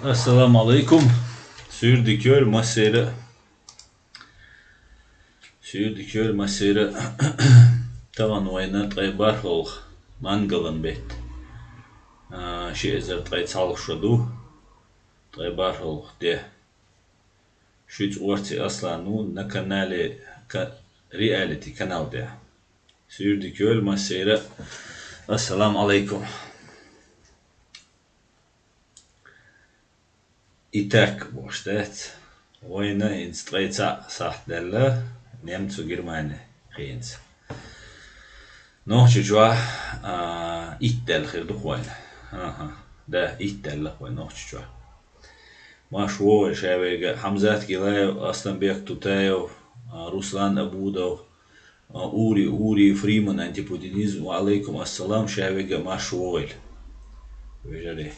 Assalamu alaikum. Sürdükör masere. Sürdükör masere. Tavan oynat aybar hol. Mangalan bet. Şey ezer tay çalışıyordu. Aybar hol de. Şüç orti aslanu na kanale reality kanal de. Sürdükör masere. Assalamu alaikum. İtek boştet. Oyna instreyta sahtlerle. Nem zu Germane Rens. Noch jua ittel khirdu khoin. Aha. Da ittel la khoin noch jua. Ma shwo shavega Hamzat Gilayev, Aslanbek Tutayev, Ruslan Abudov, Uri Freeman Antiputiniz wa alaikum assalam shavega ma shwo. Vejale.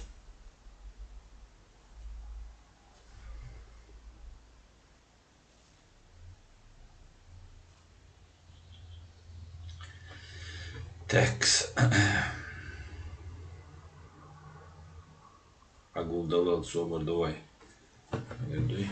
Tax. Agul dalal sober давай. Глядуй.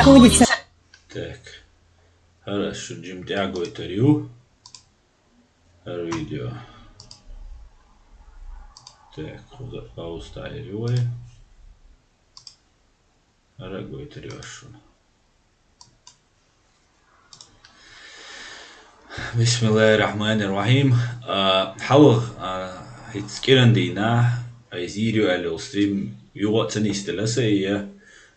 находится. Так. Хорошо, Джим Тяго и Тарю. Видео. Так, пауста и рюй. Рагой Тарюшун. Bismillahirrahmanirrahim. Hallo, het keren dina. Aizirju al-stream. Jugot tenistelase.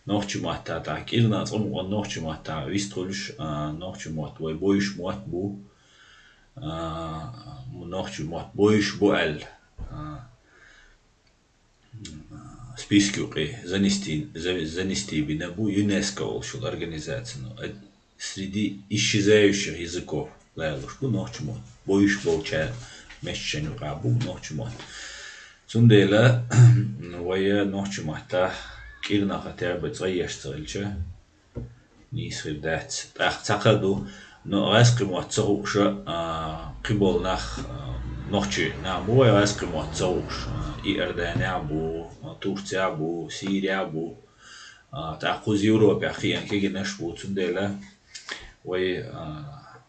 Noch chumata ta kirna tsom noch chumata wistrulsh noch chumat way boyish mat bu noch chumat boyish bu al спискуки занести бина бу ЮНЕСКО шул организацию среди исчезающих языков лайлуш бу noch chumат boyish болча мешченю рабу noch chumат цундела way noch chumata كيرنا خطير بتغير اشتغلشه نيسخي بدات تعقدوا نغاسق موتزوش قبول نخ نخشي نعبو غاسق موتزوش إيردان عبو تركيا عبو سوريا عبو تعقوز يوروبا أخيرا كي نشبو تندلا وي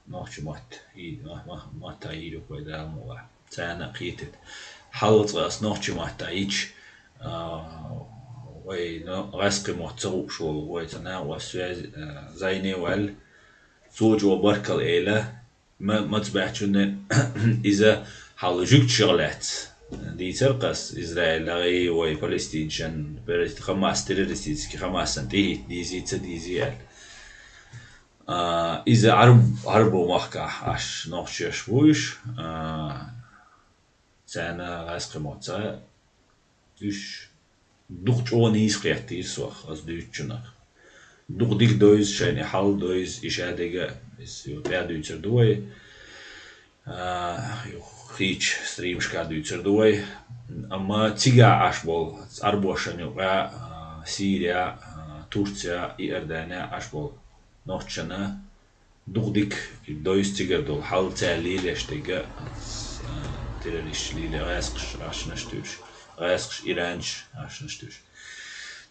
نخشي ما تايرو كويدا مو تانا قيتت حلط غاس نخشي ما تايش وي غاسق موتزو شو وي تنا وسوي زيني وال زوج وبركل إله ما تبعتشون إذا حلجوك شغلات دي ترقص إسرائيل لغي وي فلسطين شن بريت خماس تيرستيس كي خماس سنتي دي زي إذا عربو محكا عش نوخش بوش سنة غاسق موتزا دوش دوخ اونيس قياتيس وخ از دوتشنك دوخ ديك دويز شاني حال دويز إشادة بس يو تاع دوتشر دوي يو خيش ستريمش كا دوتشر دوي أما تيجا عشبول أربوشن يو سوريا تركيا إيردان عشبول نوتشنا دوخ ديك دويز تيجا دول حال تاع ليلش تيجا تيرليش ليلة غاسقش عشنشتوش غاسقش إيرانش عشنشتوش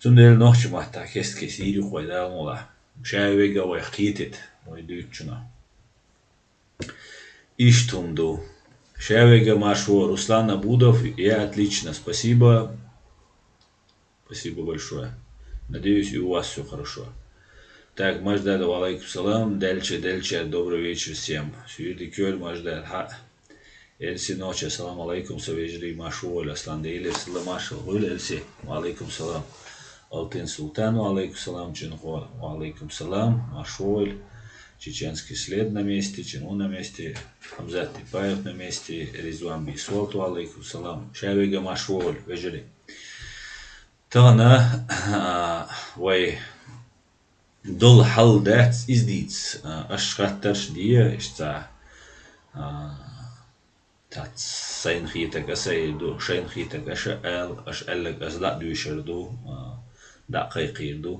تندل نوخش محتا كست كسيري خويدا مولا شاويغا ويخيتت ويدوتشنا Иштумду. Шавега Машу, Руслан Абудов, я отлично, спасибо. Спасибо большое. Надеюсь, и у вас все хорошо. Так, Маждад, алейкум салам, дельче, добрый вечер всем. Сюди кёль, Маждад, Эльси ночи, ассалам алейкум, савежри Машу, Аслан Дейлев, салам Машал, гуль Эльси, алейкум салам. Алтын Султан, алейкум салам, Чинхо, алейкум салам, Машу, Чеченский след на месте, Чину на месте, Хамзат Типаев на месте, Резван Бисолту, алейкум салам, Шавега Машуоль, вежели. Tana way dol hal dat is diets aschratters die is ta tat sein gitek asay do sein gitek as elk as dat duisher do da qayqir do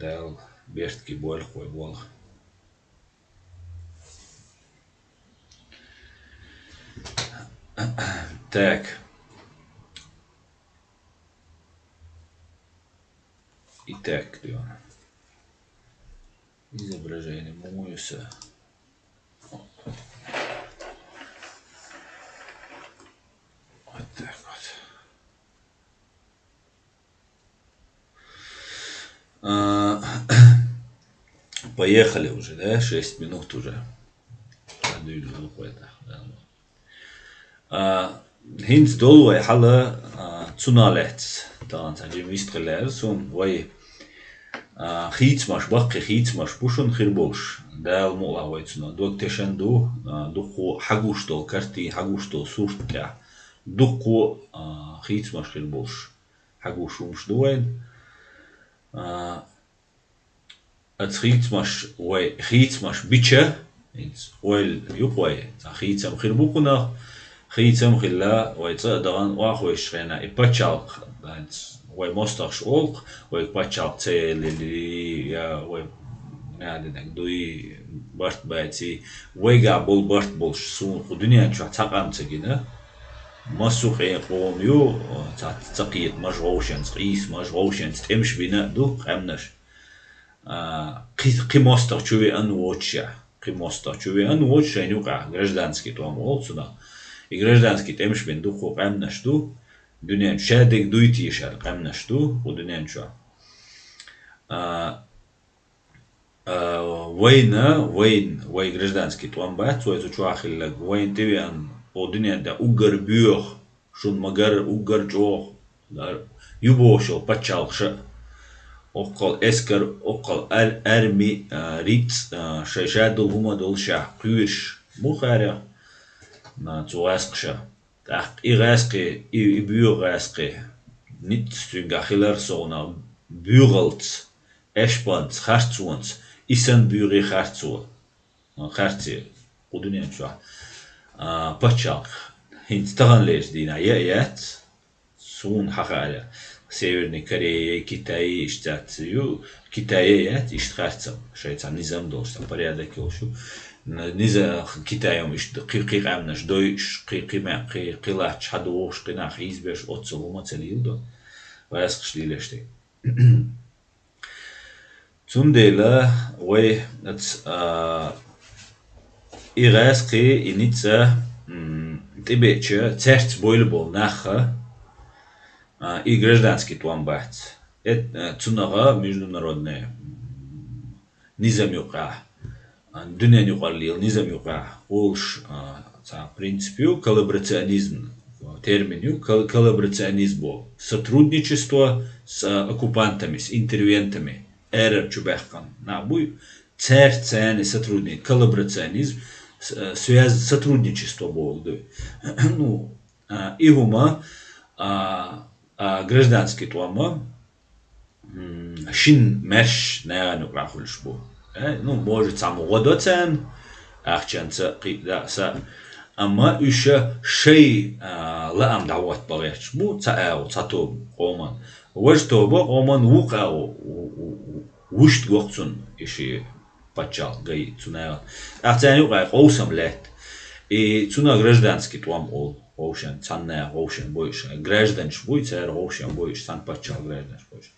dal best ki bol khoy bol так. Итак, изображение Муюса. Вот так вот. Поехали уже, да? 6 минут уже. Hins dolwe halle tsunalets dan zijn je mistgeler zo'n way gietsmas bakke gietsmas pushon khirbos dal mola way tsuna dokteşen do hagustol karti hagustol surtya duqo gietsmas khirbos hagushums doen at gietsmas biche ins oil yuqway gietsam khirbukuna خيتم خلا ويتصدقن واخوش خينا يبتشالق وي مستخش أولق ويبتشالق تيل اللي يا وي نادنك دوي برت بايتي ويقع بول برت بولش سون الدنيا شو تقام تجينا مسوق يقوم يو تقيت مشغوشن تقيس مشغوشن تمش بنا دو قمنش قي مستخ شوي أن واتشا قي مستخ شوي أن واتشا يوقع гражданский توام أولسنا и гражданский темшбен духу камнашту дунян шадек дуйти шар камнашту у дунян чо войн гражданский туамбат цой чуахилла войн тевиан у дунян да угар бюх шун магар угар чох да юбошо пачалша окол эскер окол арми риц шашадул хума долша кюш бухаря na zuasqsha taq igasqi ibugasqi nit stüngachiler sona büralt espant khartsuns isen büri khartsu khartsi udunyan şu pachaq hint taganler dina yet sun haqala Северной Кореи, Китае, Штатию, Китае иштхарцам, шайцам низам должен порядок елшу. Низа Китаем ишт қиқиқ амнаш дойш қиқима қилач хадуош қинах избеш отцелума целилдо. Ваясқш лилеште. Цундела вай ирасқи иница тибече церц бойлбол наха и гражданский туамбат. Это цунага международная низам юqa. Дунья юqallil низам юqa. Олш в принципе коллаборационизм термин коллаборационизм сотрудничество с оккупантами, с интервентами. Эра чубехкан. Набуй церцени сотрудник коллаборационизм связь сотрудничество был. Ну игума гражданский туама шин меш не нукрахулш бу. Ну может само годоцен ахчанца қидаса ама еще шей лаам дават багеш бу цаау цату оман вештобо оман вуқау вушт гоцун иши пачал гай цуна ахтяни гай қосам лет и цуна гражданский туам ол Ocean, цанная Ocean больше, гражданш будет, царь Ocean больше, сан пачал гражданш больше.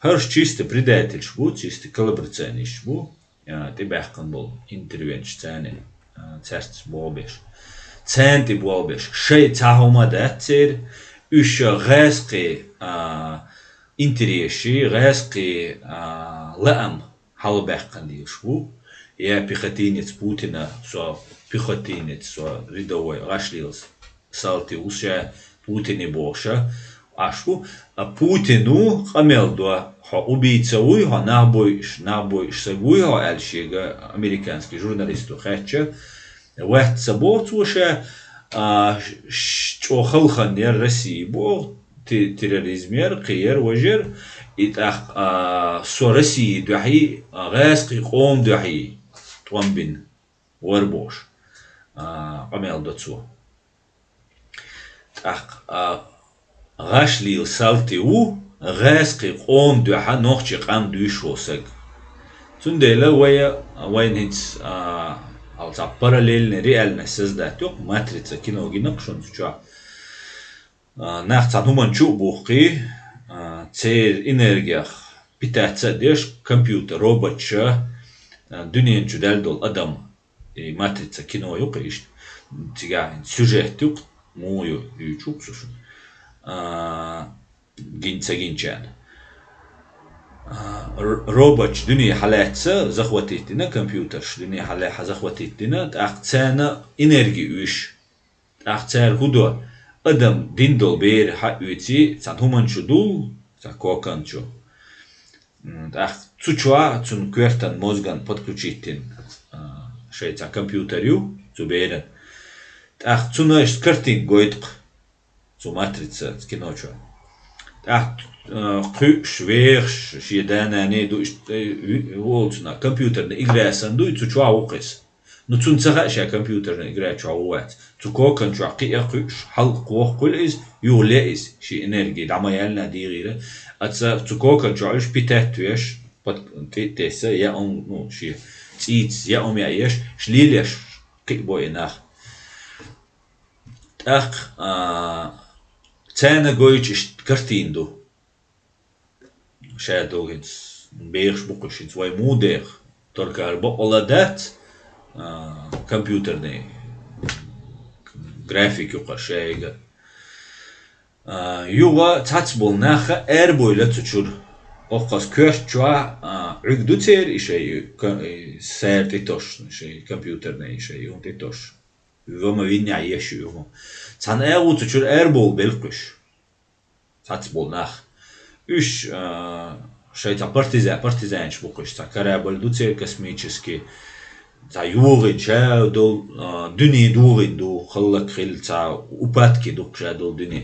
Харш чисто предатель будет, чисто коллаборационист будет, ты бахкан был интервенч цены, царц болбеш, цен ты болбеш, шей цахома датцер, еще резкий интереси, резкий лам халбахкан дилш будет, я пехотинец Путина, со пехотинец, со рядовой, рашлился. Салти уша Путине боша, ашку, а Путину хамелдуа, ха убийца уйха, набойш сагуйха, альшига, американский журналист, хача, вехтса боцуша, شوخلخن ير رسيبو терроризмер قير وجر إتأخ سورسي دحي غاسقي قوم دحي طوامبين وربوش قميل دتسو أخ غاشلي سالتي و غاسقي قوم دحا نوخشي قام دوشوسك تندلا وين هيتس алца параллельно реально создать матрица кино гинакшон чуа нахца думан чу бухи цер энергиях питаться деш компьютер роботча дуньян чудал дол адам и матрица кино юкиш тига сюжет юк мою ючуксуш гинчан روبوت دنيا حالاتها زخوتيتنا كمبيوتر دنيا حالها زخوتيتنا تاختانا انرجي ويش تاختار هدو ادم ديندول بير حقوتي تانهمن شدول تاكوكانчо تاخ цучуа цун квертан мозган подключитин шейца компьютерю зуберен тах цунаш картин гойдк цу матрица киночо тах schwer шиедана не ду волцна компьютерна игра санду цучуа окис ну цун цаха компьютерна игра чауат цукокан чуaqi اخش حلق وقلز يولئس شي انرجي دعميالنا دي غيره اتس цукокан чуаш питатуеш под тесе я он ну ши циц я умяеш шлилеш кибоинах так цена гойч картинду شادو هيتس بيرش بوكش هيتس واي مودير تركا بقولادات كمبيوتر ني جرافيك يقا شايغا يوغا تاتسبول ناخا ايربويلا تشور اوقاس كوش تشوا عقدو تير اشي سير تيتوش اشي كمبيوتر ني اشي يون تيتوش وما وين عيش يوغا تان ايرو تشور ايربول بلقش تاتسبول ناخ Üç şeyta partizan şbukuş ta karabil ducer kosmический ta юрин ча дол дюни дурин ду халлак хил та упадки ду ча дол дюни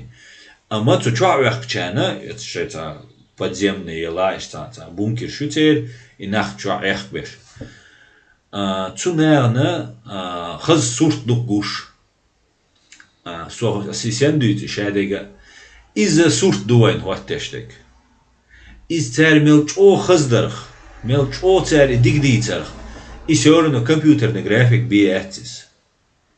ама цу чуавах чана это şeyta подземные лаш та бункер шутер и нах чуавах беш цу наверно хаз сурт ду гуш со сисен дүйти шадега из-за сурт дуайн хваттештек из царь мелчо хаздерх мелчо царь дигдицерх и все равно компьютерный график биатис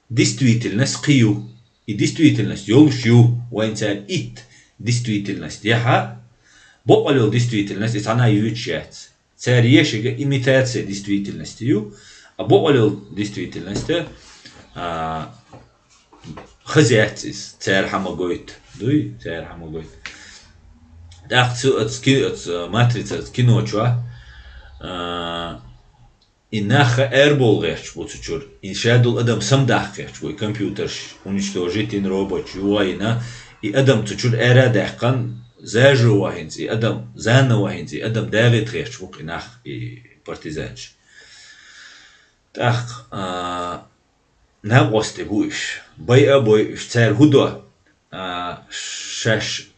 действительность қию и действительность ёлшю вайн царь ит действительность яха боқалел действительность это она ючат царь ешега имитация действительности ю а боқалел действительности хазятис царь хамагойт дуй царь хамагойт так от матрица кино чуа и наха эрбол геш буцучур и шадул адам сам дахкеш бу компьютер уничтожитин робот юайна и адам цучур эра дахкан зажу вахинц и адам зана вахинц и адам дагит геш бу нах и партизанч так на госте буш бай абой царь худо шаш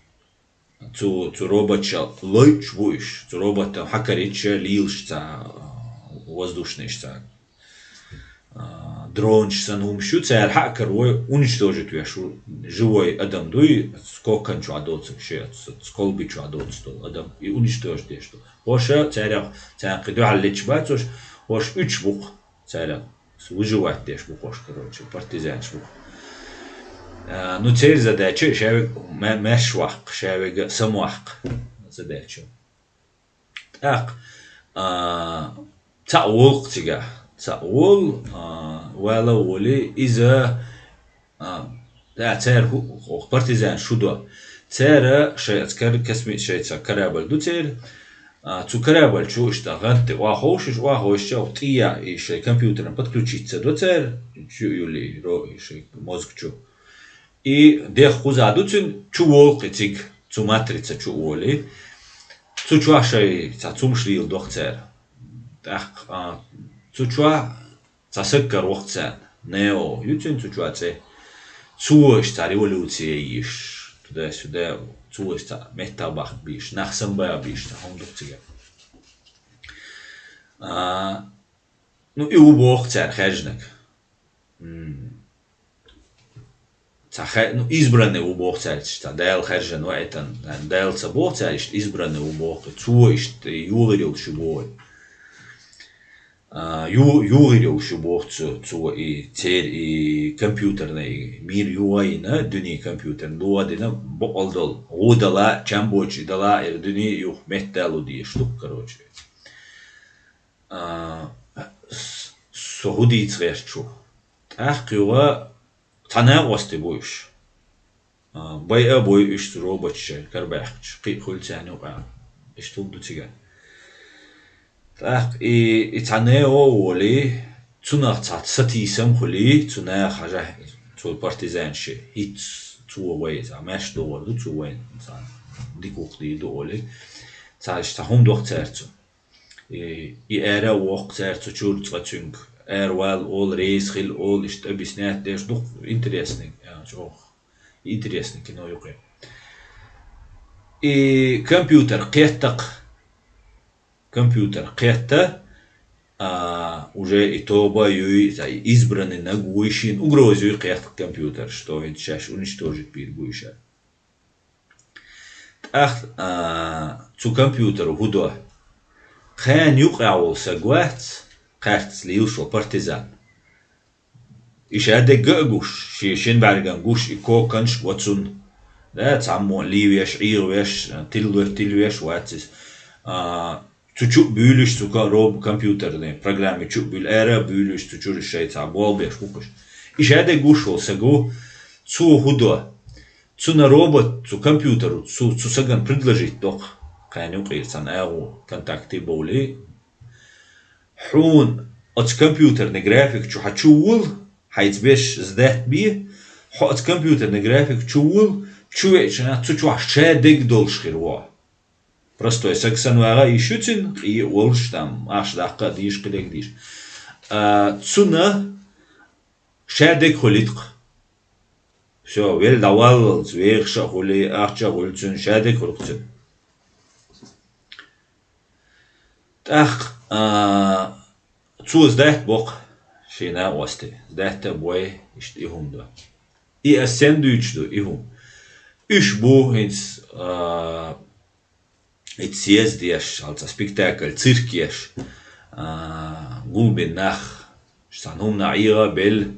zu robocha лойч буш zu робота хакарича лилшта воздушныйшта дрончса нумшу царь хакер ой уничтожит яшу живой адам дуй скокан чуадоц шет сколби чуадоц адам и уничтожит что оша царь киду аллич бацош ош 3 бук царь выживать деш букош короче партизан бук ну цель задача шавик мешвак шавик самвак задача так таул тига таул вала воли иза да цер партизан шудо цера шайцкар косми шайца корабль ду цер цу корабль чу что ганты вахош тия и шай компьютером подключиться до цер юли ро и шай мозг чу и дех хузадуцин чувол китик цу матрица чуволи цу чуашай цум шлил дохцер так цу чуа цасеккар вохцен нео ютин цу чуаце цуошта революция иш туда-сюда цуошта метабах биш нахсамбая биш хондуктига ну и убох цар хажнак ну избранный убох цар что дал хажен вайтан дал цабох цар избранный убох цуошта юрил шибой юрил шибох цу и цер и компьютерный мир юайна дни компьютер луадина болдол удала чамбочи дала дни юх металу ди штук короче сохудиц решчу ах юа тана ости бойш бай бой иш робоче карбахч қихулцану га иштул дутига так и тане оли цунах цат сатисам хули цуна хажа цул партизанши хит цуавей амаш дол цуавей сан дикухли доли цаш тахум дохцерцу и эра вохцерцу чурцвацунг эрвал ол рейсхил ол ишт объяснять деш дух интересный чё интересный кино юке и компьютер қетта уже и тоба избранный на гуйшин угрозию қет компьютер что ведь сейчас уничтожить пир гуйша ах цу компьютеру худо хэн юқаул сагват қартс лилшо партизан ишаде гуш шин барган гуш и коканш ватсун да цаммо ливеш ирвеш тилвеш ватсис Чучу büyülüş tuka rob компьютерные программы чу бül эра büyülüş чучу решается болбеш кукуш ишаде гуш олса гу цу худо цу на робот цу компьютеру цу саган предложить док каню кирсан эгу контакты боли хун от компьютерный график чу хачул хайцбеш сдат би от компьютерный график чул чуечна цу шедек долшхирво Простой саксанвара и шутин и олш там аш дакка диш килек диш. Цуна шадек холитк. Все, вел давал зверша холи ахча холцун шадек холцун. Так, цу здат бок шина осте. Здат бой ишт ихунда. И асендуичду ихун. Иш бу хинс Et съездишь, als спектакль, циркиш, гулбин нах, штанум на ира бел,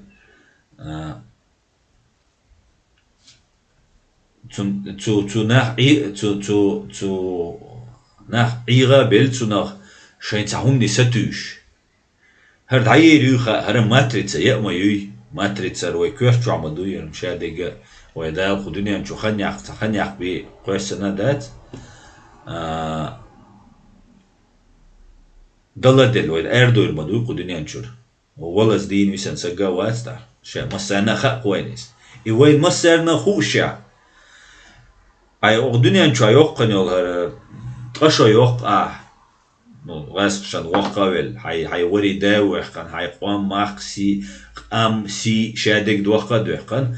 zu nach ира бел, zu nach шайнцахум не сатуш. Хар дайерюха, хар матрица, я мою матрица, рой кверчу амадуем, шадега, ой да, худуниан чуханях би, квесена дат. Daladel ve erdoğurmadığı kudünyan çur. Oğlaz din visen saga vasta. Şey masana xaq koynis. İveyn masarna xuşa. Ay o dünyan çay yok kanol har. Taşa yok No vasqşan waqavel. Hay wari dawe kan hay qam maxsi am si şadek duqa duqan.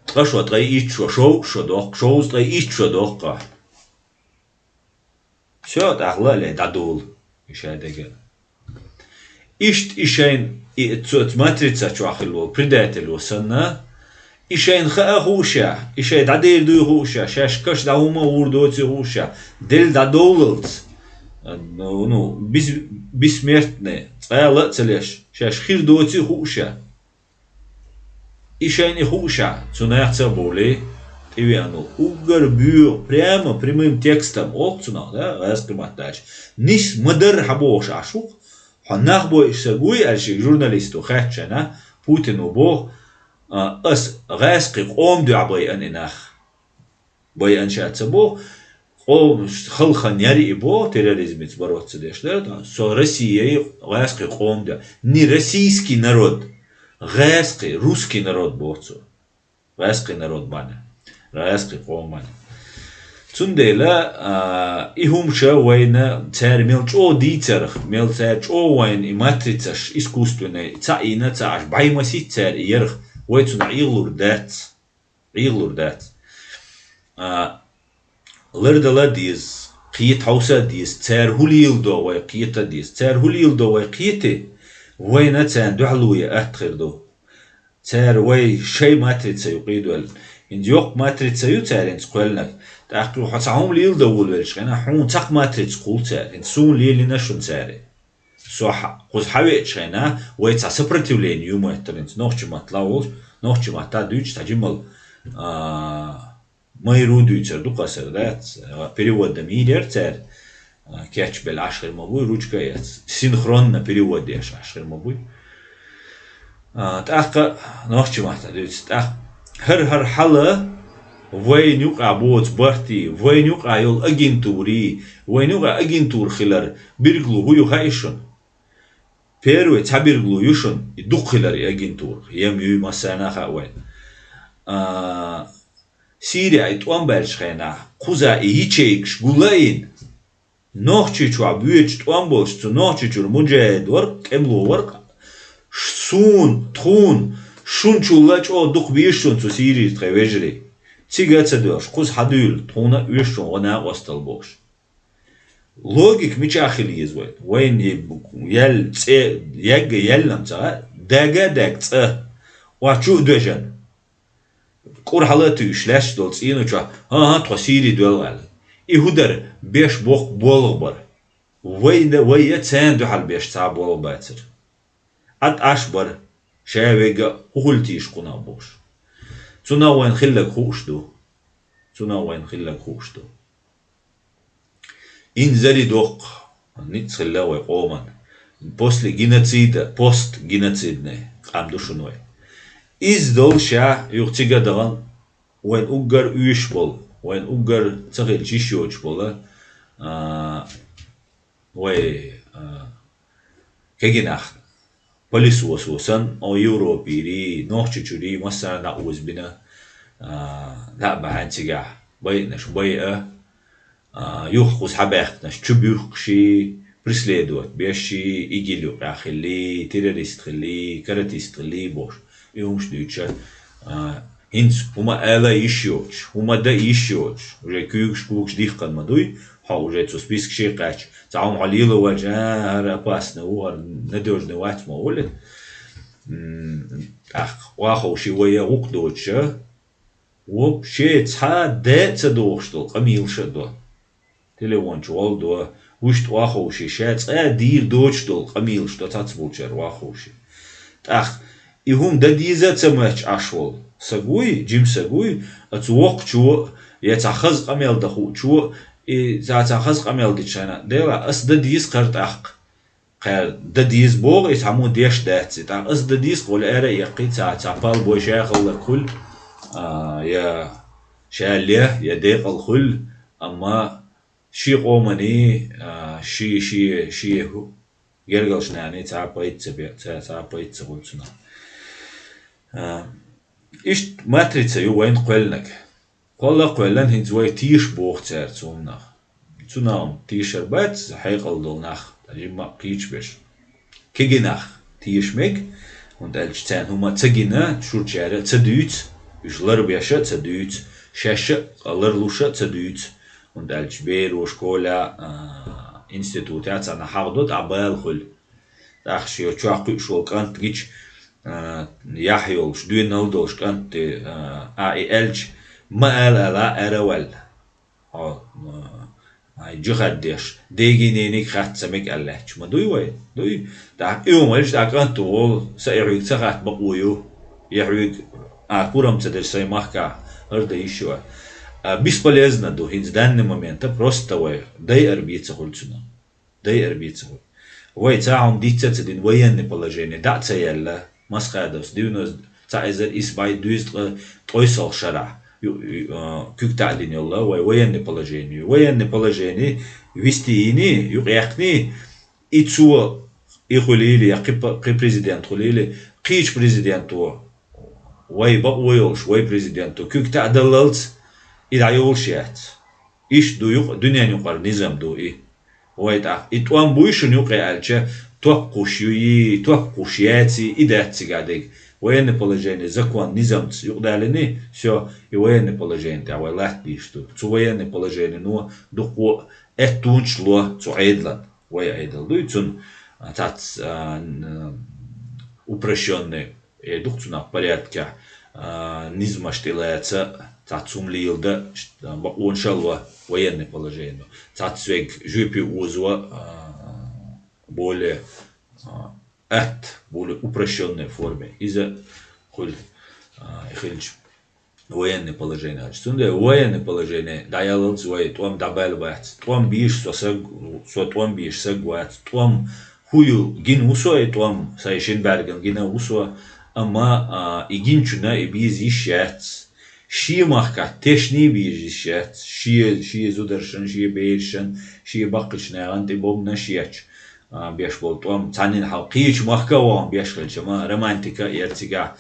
Taşwa tray iç şo doq şoz tray iç şo doqa. Все, дарлале дадул ишадега. Ишт ишайн цот матрица чуахило предатель сана ишайн хауша ишай дадел дууша шашкаш даума урдоци уша дел дадолц ну бессмертный цала целеш шашхир доци уша ишайн уша цунахца боли Ивиану угар бью прямо прямым текстом окцуна, да, раскрыматтач. Ниш мадыр хабош ашук, ханах бой сагуй альшик журналисту хатчана Путину бо ас раскрып омду абай анинах. Бой аншатса бо ом халхан яри бо терроризмец бороться дешлер, да, со Россией раскрып омду. Не российский народ, раскрып русский народ борцу. Раскрып народ баня. Раскрып оман. Цундейла ихумша война царь мелчо дицерх, мел царь чо войн и матрицаш искусственный, цаина цаш, баймаси царь ерх, вой цуна иглур дэц. Лырдала диз, قيت حوسا ديس تار هوليل دو وي قيتا ديس تار هوليل دو وي قيتي وين تان دحلوية أتخر دو تار وي شي ماتريتسا يقيدو إن ديوق ماتريتسا يو تار إنت قولنك تاقلو حتعهم ليل دو ولوش غينا حون تاق ماتريتس قول تار إنت سون ليل نشون تاري صح قوز حويتش غينا وي تا سبرتيولين يومو اتر إنت نوخش ماتلاولش نوخش ماتا دوش تاجمال Майру дүйцер дукасер, да, перевод мидер цер, кетч бел ашхер мабуй, ручка яц, синхронно перевод деш ашхер мабуй. Так, нохчи мата дүйц, так, хар хала, войнюк абоц барти, войнюк айол агентури, войнюк агентур хилар, бирглу гую хайшун. Первый табирглу юшун, и дух хилар агентур, ем ю масана хауэн. Сирия и Туамбельшхена, Куза и Ичейкш, Гулаин, Нохчичу абьюч Туамбольшцу, Нохчичур, Муджаед, Ворк, Эмло, Сун, Тун, Шунчулач, о, дух Вишунцу, Сирии, Тревежери, Цигацадош, Куз Хадюл, Туна, Вишун, она осталбош. Логик Мичахил езвает, Вейн ел, Ягга елнамца, Дага дагца, Вачу дежан. Кур халату шлеш долц инуча, тосири дуэлгал. И худер беш бог болгбар. Вайя цен духал беш ца болгбайцер. Ат ашбар шавега хултиш куна бош. Цуна вайн хиллак хушду. Инзали док, ниц хиллавай коман. После геноцида, постгеноцидный, амдушунвай. İzdol şah yuqtiga dağın when uggar üyüş bol when uggar tsagil çişyoç bola ve keginach polis wasan o Europiri nohçuçuri masana na uzbina la bahantiga bay naş bay yuh qus habaq naş çubüqşi преследовать беши игилю рахили террорист хили каратист хили бош Иумш дюча, хинц ума эла ищёч, ума да ищёч, уже кюкш дихкан мадуй, ха уже цу список шекач, цаум алила ваджа, опасно, угар, надежный вать маулит, ах, ваха уши вая ук доча, вообще ца деца дохштол, камилша до, телефон чуал до, ушт ваха уши шец, дир дочтол, камилш, до цацбучер ваха уши, ах, И хум да диза цамач ашвол. Сагуй, джим сагуй, ацуок чуо, я цахаз камел да ху чуо, и за цахаз камел дичана. Дела ас да диз карт ах. Кар да диз бог и саму деш датси. Та ас да диз кол эра яқи цапал бой шахал кул. Я шалия, я деқал кул, amma ши қомани, ши ху. Гергалшнани цапаитса гулцуна. Ist Matrize ju ein Quellnek. Quella Quellen hin zwei Tischbuchzer zum nach. Zu nam Tischarbeit, heiqal dol nach. Tajima Qichbesh. Kiginach Tischmek und elch zehn huma zagina, schurchere zadüts, üschler biasche zadüts, schesche allerlusche zadüts und elch beru Schkola Institut hat ana hardot abel khul. Ach shio chaqu shol kant gich يحيول شدوين نلدوش كانت الج ما لا اروال هاي جخدش ديجي نينيك خات سمك اللهج ما دوي دا يوم ولش دا كانت تقول سيعيق سخات بقويو يعيق كورم تدرسي محكا هردا يشوا бесполезно до в данный момент просто дай арбиться хульцуна дай арбиться вой цаум дицацдин военное положение да цаялла Масхадос, 90 цайзер избай дуист тойсал шара. Кюктадин йолла, военное положение. Военное положение вестини, юряхни, и цуо, и хулили, я президент хулили, кич президенту, вой бак войолш, вой президенту, кюктадалалц, и дайолшият. إيش دو دنيا يقر نظام دو إيه ويدا إتوان بويشن يقع الجا توقش ياتي إداتي قاعدك военное положение, закон, низам, югдалини, все, и военное положение, а войлат бишту, цу военное положение, но духу этунчло, цу айдлан, вой айдл, дуйцун, тат упрощенный, и дух цуна в порядке, низма штилается, тат сумлилда, он шалва военное положение, тат свег жюпи узва, более более упрощенной форме из-за военное положение. Что военное положение даялал свой, том добавляет, том биш, том биш, сагуат, том хую гин усой, том сайшенберген гина усо, ама и гинчуна и биз ищет. Шимахка тешни биз ищет, ши зудершен, ши бейшен, ши бакчна, антибомна шиеч. بيشبه توم تانين حقيقي محكوة بيشغل شما رومانتيكا يرتجع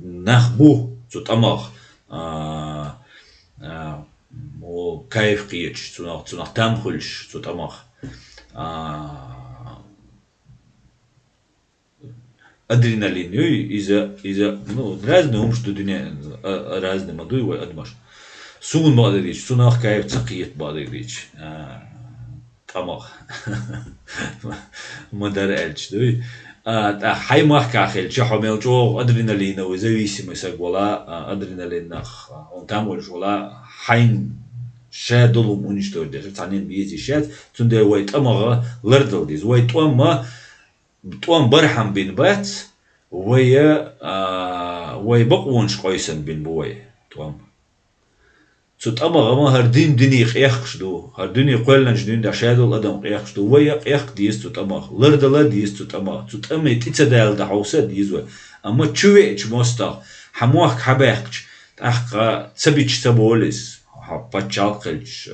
نخبو تطمخ وكيف قيش تنخ تمخلش تطمخ أدرينالين إذا разные ум что دنيا разные модуи ወይ أدمش سون بعد ريش تنخ كيف تقيت بعد ريش طمخ مدار эльч, да? Хай махкахель, чахомел чо адреналиновый зависимость гола адреналинах, он там уже гола хайн шедолум уничтожить, танин биезишет, тунде вой тамага лердл диз, вой туамма туам бархам бин бат, вой баквонш койсен бин бой туам. سوت أما غما هردين دني قياقش دو هردين يقولن جدين دشادو الأدم قياقش دو ويا قياق ديس توت أما لردلا ديس توت أما توت أما تيتسدال دحوسة ديزو أما تشويش موستا حموك حباقش تحقا تسبيش تبوليس حبتشالقلش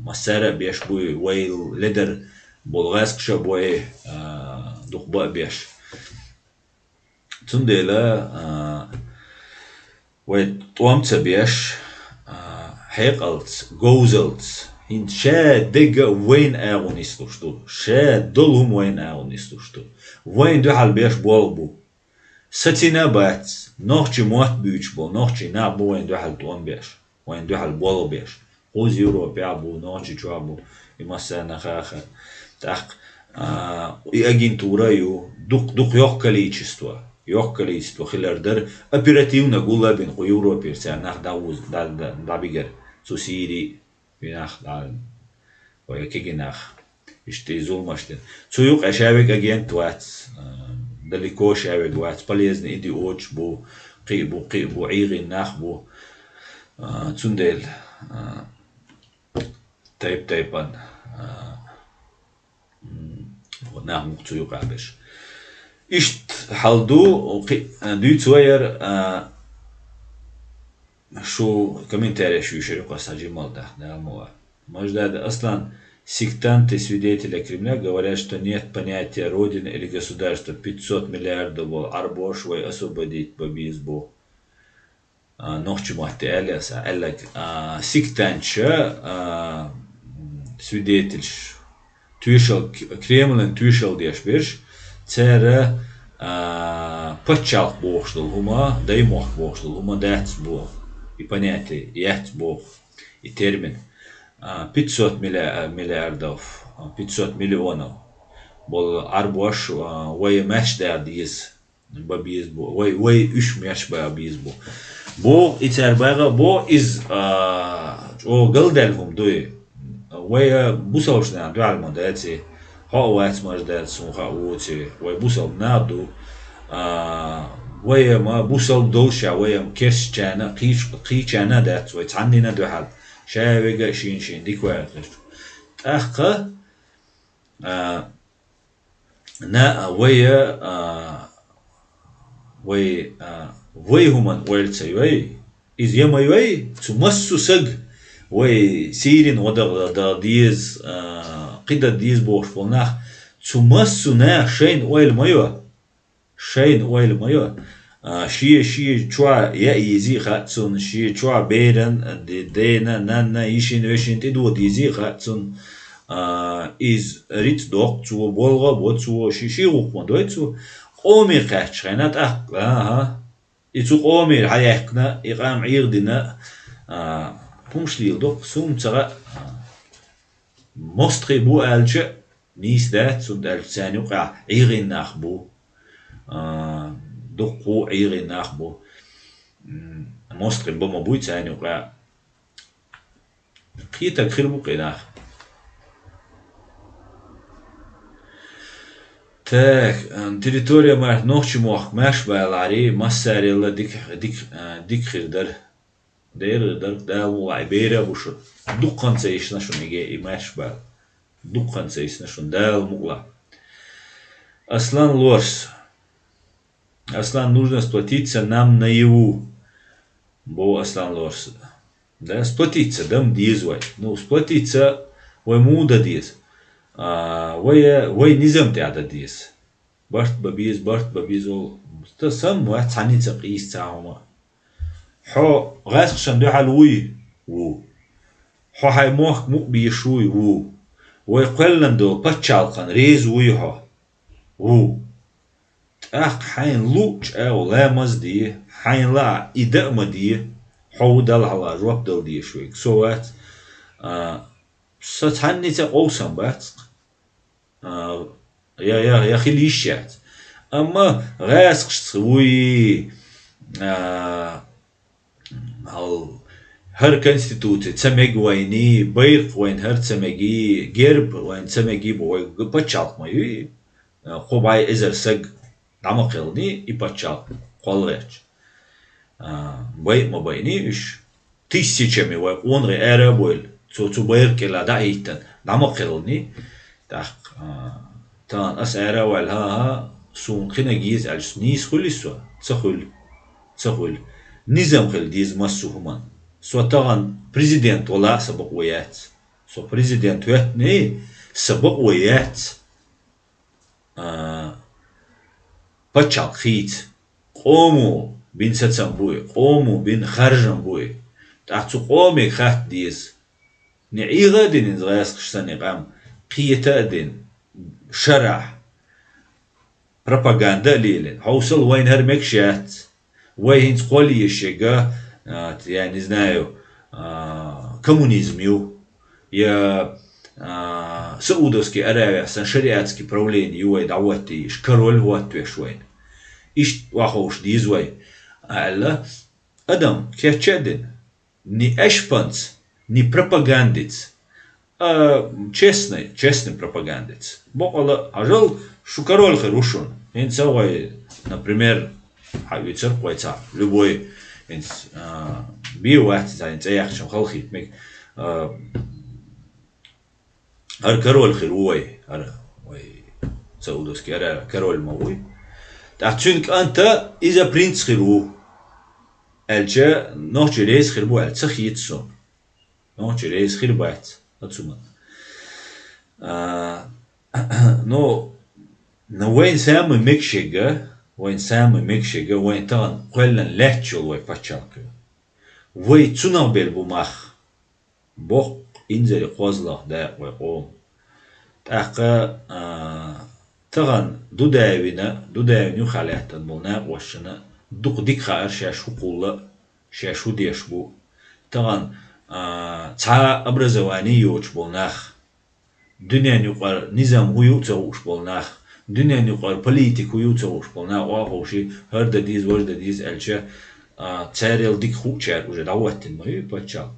مسارة بيش بوي ويل لدر بولغاسكش بوي دخبا بيش تندلا وي طوامت بيش هيقلت جوزلت هين شاد دقة وين أغون يسلوشتو شاد دلهم وين أغون يسلوشتو وين دو حال بيش بولبو ستينا بات نوخشي موت بيوش بول نوخشي نابو وين دو حال توان بيش وين دو حال بولو بيش خوز يورو بيعبو نوخشي جوابو يمسا نخاخا تاق يأجين تورايو دوق يوق количество хилердер оперативно гулабин по Европе нах дауз да бигер сусири бинах да ой кегинах иште изулмаштен цуюк ашавек агент ват далеко шавек ват полезный иди оч бу qibу عيغي нах бу цундел тайпан нах цуюк абеш إشت حلدو دوت وير شو комментарий شو يشاركوا ساجمال да мова. Может أصلا сектанты свидетели Кремля говорят, что нет понятия родины или государства 500 миллиардов арбош way освободить бабизбу. Нохчу махти алиаса аллак сектанча свидетель тюшел Кремль тюшел дешбеш цера пачал богштул хума дай мох богштул хума дать бог и понятие ять бог и термин 500 миллиардов 500 миллионов бол арбош way match да диз бабиз бо way үш match бабиз бо ицербага бо из о галдалхум дуй way бусалшна дуалмон дати هاوات مجدد سونخا اوتي ويبوصل نادو ويا ما بوصل دوشا ويا كيش جانا قيش جانا دات ويتعني ندو حال شاويغا شين ديك ويرتش اخا نا وي هما ويرتسي وي إذ يما وي تمسو سج وي سيرين ودا ديز قيدا ديز بوش بولناخ تمسو نا شين ويل مايو شيء شوا يزي خاتون شيء شوا بيرن دينا نانا يشين وشين تدو يزي خاتون إز ريت دوق تو بولغا بوتو شيء وقمن دويتو قومي قاتش خينات إتو قومي حياكنا إقام عيردنا بومش ليل دوق سوم ترى مستقي بو ألش نيس دات سود ألف ثاني وقع عيرين ناخبو دقو عيرين ناخبو مستقي بما بوي ثاني وقع قيتا خربو قيناخ Так, территория мар ночи мох маш байлари массарилла дик хирдар дер дал айбера бушу дуккан сейшна шунеге и маш бал дуккан сейшна шун дал мугла Аслан Лорс Аслан нужно сплотиться нам наяву бо Аслан Лорс да сплотиться дам дизвай ну сплотиться ой муда диз وي نظام تعداد ديس برت ببيز او تسم واحد ثاني تقيس تاعهما حو غاس شندو حلوي و حو هاي موخ مو بيشوي و ويقلندو باتشالقن ريز ويها و اخ حين لوش او لا مزدي حين لا إدأ دي حو دل على جواب دل دي شوي سوات ستحني تقوسم بات يا أخي ليشات أما غاسق شوي هر كونستيتوت تسمج ويني بيق وين هر تسمجي جرب وين تسمجي بوي بتشالق مايوي قبعي إزر سج دمقلني يبتشالق قلرش بيق ما بينيش تيسيشمي وونري أرابول تو بيرك لا دايتن دمقلني تاخ تان أسعر والها سون خنا جيز على نيس خلي سوا تخل نظام خل ديز مسوهمان سو تان بريزيدنت ولا سبق ويات سو بريزيدنت ويتني سبق ويات بتشال خيت قومو بين ستسم بوي قومو بين خرجم بوي تاعتو قومي خات ديز نعي غادي نزغاس خشتاني قام قيتا دين شرح propaganda ليلين حوصل وين هرمكشات وين تقولي الشيء يعني знаю коммунизм يا سعودовский Аравия шариатский правление وين دعوتي إيش كرول واتو شوين إيش واخوش ديزوي على أدم كيتشدن ني أشبانس ني пропагандец честный пропагандец. Бокала ажал шукарол хорошун. Инцавай, например, хавицер койца. Любой биоат за инцаях халхит мек ар король хируой ар ой саудовский ар король мауи. Тахчунк анта иза принц хиру. Элче ночи рейс хирбу элче хитсо. Ночи рейс хирбат. отсюда. Но وين سامي مكشجة وين تان قلنا لهتشل وين بتشالك وين تنابل بمخ بق إنزل قازله ده ويقوم تأقى تغن دوداوين يخلعت الملنا وشنا دق ديك خير شاشو قولة شاشو ديشبو تغن تا образование يوش بولناخ دنيا نقر نظام ويوتوش بولناخ دنيا نقر политику ويوتوش بولناخ واخوشي هردا ديز وردا ديز الشا تاريل ديك خوشار وجا دعوتين ما يبتشال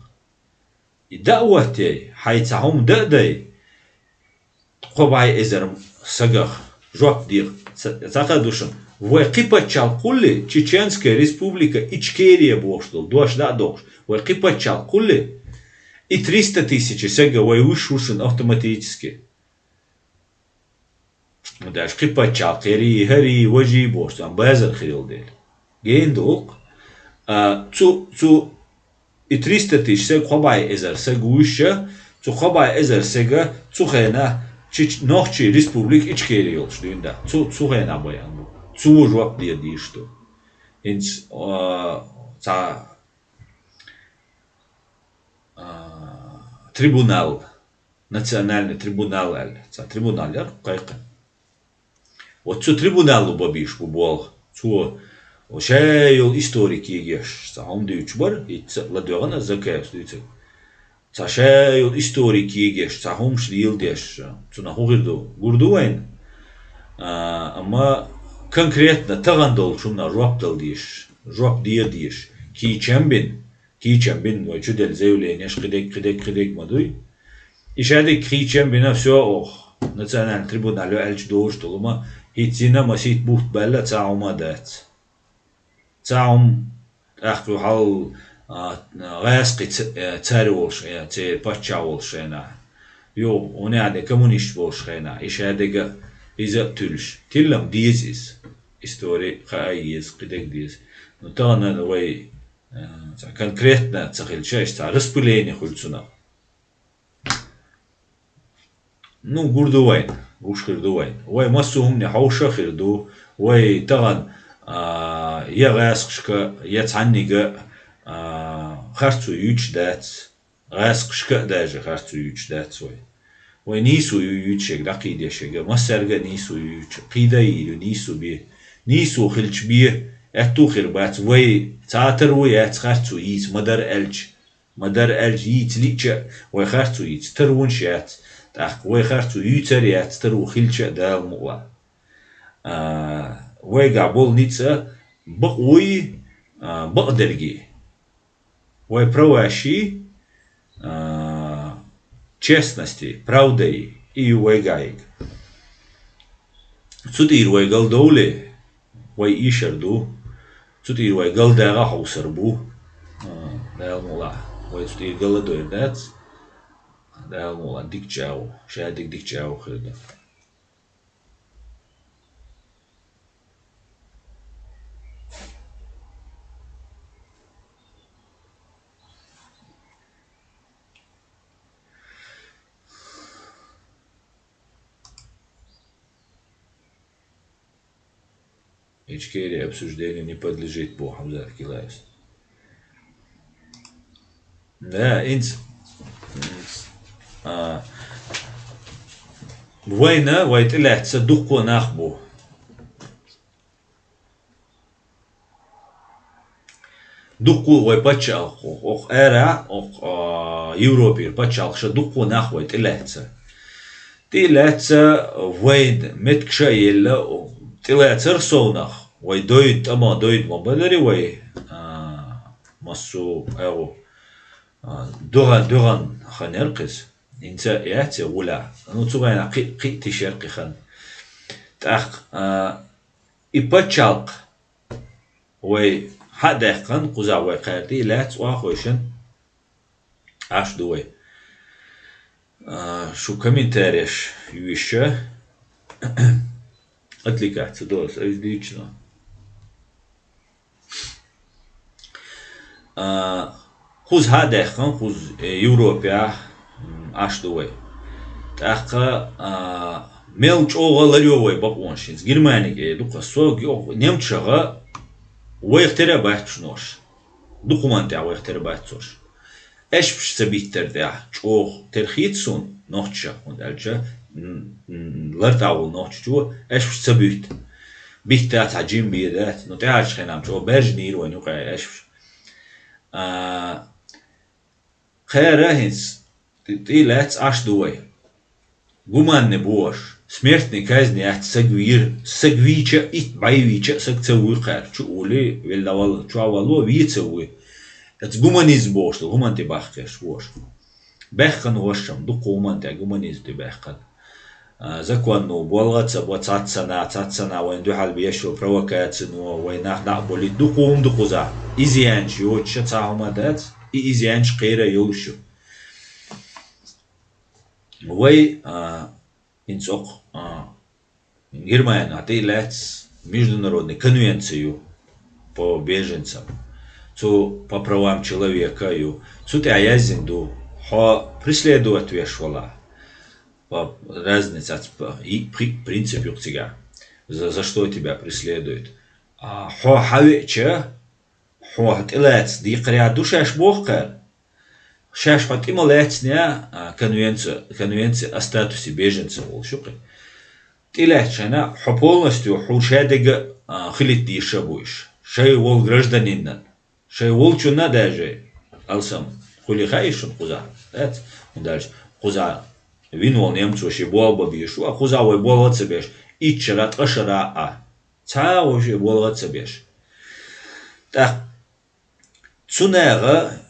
دعوتي حيتهم ددي قبعي ازر سغخ جواب دير تاخدوشن وقيبتشال كل чеченская республика Ичкерия боштол дош да дош وقيبتشال كل и 300 тысяч сега ويوشوشن автоматически مداش قيبتشال قيري هري وجي بوشت ام بازر خيل ديل جين دوق تو и 300 тысяч сега قبعي ازر سغوشه تو قبعي ازر سغا تو خينا Нохчи республик Ичкерия oluştuğunda. Su hena bayan bu. Su jop diye diye. Инц трибунал, национальный трибунал, трибунал, кайка. Вот цу трибуналу бабиш бубол, цу шейл историки еш, он дючбар, и ладугана закэс дючек. Шейл историки еш, он шлил деш, цу на хугирду, гурдуайн. Ама конкретно тагандол шумна роптал деш, роп деш, ки чембин, вот чудел заявление, кидек мадуй. И шадик ки чембина все, ох, национальный трибунал, эльч дож, толума, هيتزينا مسيت بوت بلا تاعو ما دات تاعهم اخو حال غاسقي تارولش تي باتشاولش انا يو انا عاد كومونيست بولش خينا ايش هذا اذا تلش تلم ديزيس истории خايز قدك ديز نتانا وي конкретно تخيل تا распыление хульцуна ну гурдуайн وش خردوين وي مسوهم نحوشة خردو وي تغن يا غاسقشك يا تعنيق خرطو يوش دات غاسقشك داجة خرطو يوش دات وي نيسو يوشك لقيد يشك مسرق نيسو يوش قيدة يلو نيسو بيه نيسو خلش بيه اتو خربات وي تاتر وي ات خرطو يت مدر الج يت ليتش وي خرطو يت ترون شات تاخ وي خرطو يوتريات ترو خلش دال مغلا وي قابول نيتسا بقوي بقدرجي وي проваши честности, правдой и вайгаик. Цутир вайгал доуле, вай ишерду, цутир вайгал дага хаусарбу, дал мула, вай цутир галадой дац, дал мула дикчау, шадик дикчау хирда. Ичкерия обсуждению не подлежит по Хамзат Килаевс. Да, война, вайтиляться духу нахбу. Духу вай пачал, ох эра, ох Европе пачал, что духу нах вайтиляться. Тиляться войн меткша ела, тиляться рсонах. وي دويد أما دويد مبادري وي مسو أو دوغان خنرقس إنسا يأتي ولا نتوغينا قي تشارقي خن تأخ إبتشالق وي حدا خن قزع وي قارتي لا تواخوشن عش دوي شو كومنتاريش يويشة أتليكات دوس أيزديتشنا خوز هذا خن خوز يوروبيا أشدوي تأخا ملش أوغالريوي بقونشينز جرمانيك دوكا سوق نيمتشغا ويخترع باتشنوش دوكومنتي ويخترع باتشوش إيش بش سبيتر ده أوغ ترخيصون نوتشا وندالجا لرتاول نوتش جو إيش بش سبيت بيتات عجيم بيدات نتعاش خنام جو برجنير ونوقع إيش خيره هنس تيلات أشدوي гуман не бош смертной казни от сагвича и боевича сагцевый хар чули велдавал чуавало вицевый это гуманизм бош гуман ты бахкеш бош бахкан вошам ду гуман ты гуманизм ты бахкан законно болгаца цацана вайн ду хал биешо провокацию вайн нахна боли ду гум ду куза изянч йоча цаумадат и изянч қира йошу وي инцок Германия отелят международную конвенцию по беженцам, по правам человека, ты аязинду, преследовать вешвала по разным принципам тебя, за что тебя преследуют. حو حويتش حو هتلاتس دي قريا دوشاش بوخر شاش حط إمالاتنيا конвенция о статусе беженца волшуки. Тилячана полностью хушадега хилит диша будешь. Шей вол гражданин. Шей волчуна даже алсам хули хайшун хуза. Он дальше хуза вин вол немцу ши болба бишу, а хуза вой болваться беш. Ичрат ашара а. Ца вой болваться беш. Так цунера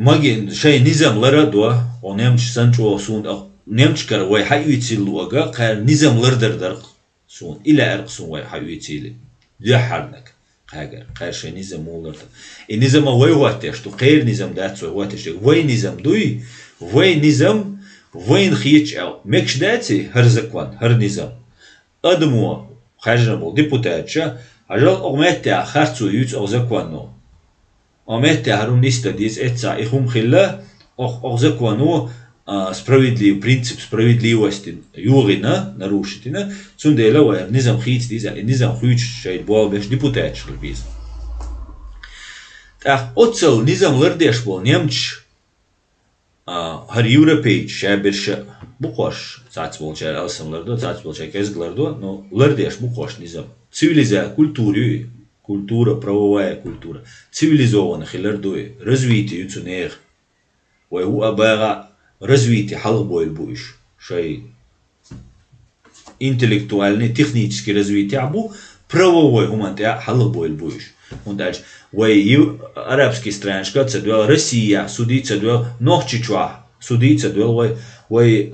Magin şey nizamlara doğa o nemç sanço sun nemç kar way hayutil luga kar nizamlardır dar sun ila erqsun way hayutil yaharnak kagar kar şey nizam olur nizama way wataş tu qeyr nizam dat so wataş way nizam duy way nizam wayn khich al mekş dati her zakwan her nizam admu khajra bol deputatça ajal ogmetta khartsu yuts o zakwan no Омет харун ниста диз этца ихум хилла охзаквану справедливый принцип справедливости юрина нарушитина цундела ва низам хит диз низам хуич шайд болбеш депутат шилбиз так оцел низам лердеш бол немч har европейч шаберш бухош цац болча алсамлардо цац болча кезглардо но лердеш бухош низам цивилизация культура, правовая культура. Цивилизованно хилардуе. Развитие юцунех. Ой у абара развитие халбойл буиш. Шай интеллектуальное, техническое развитие абу правовой гуманитар халбойл буиш. Он дальше. Ой арабский страничка цедуэл Россия суди цедуэл нохчичва суди цедуэл ой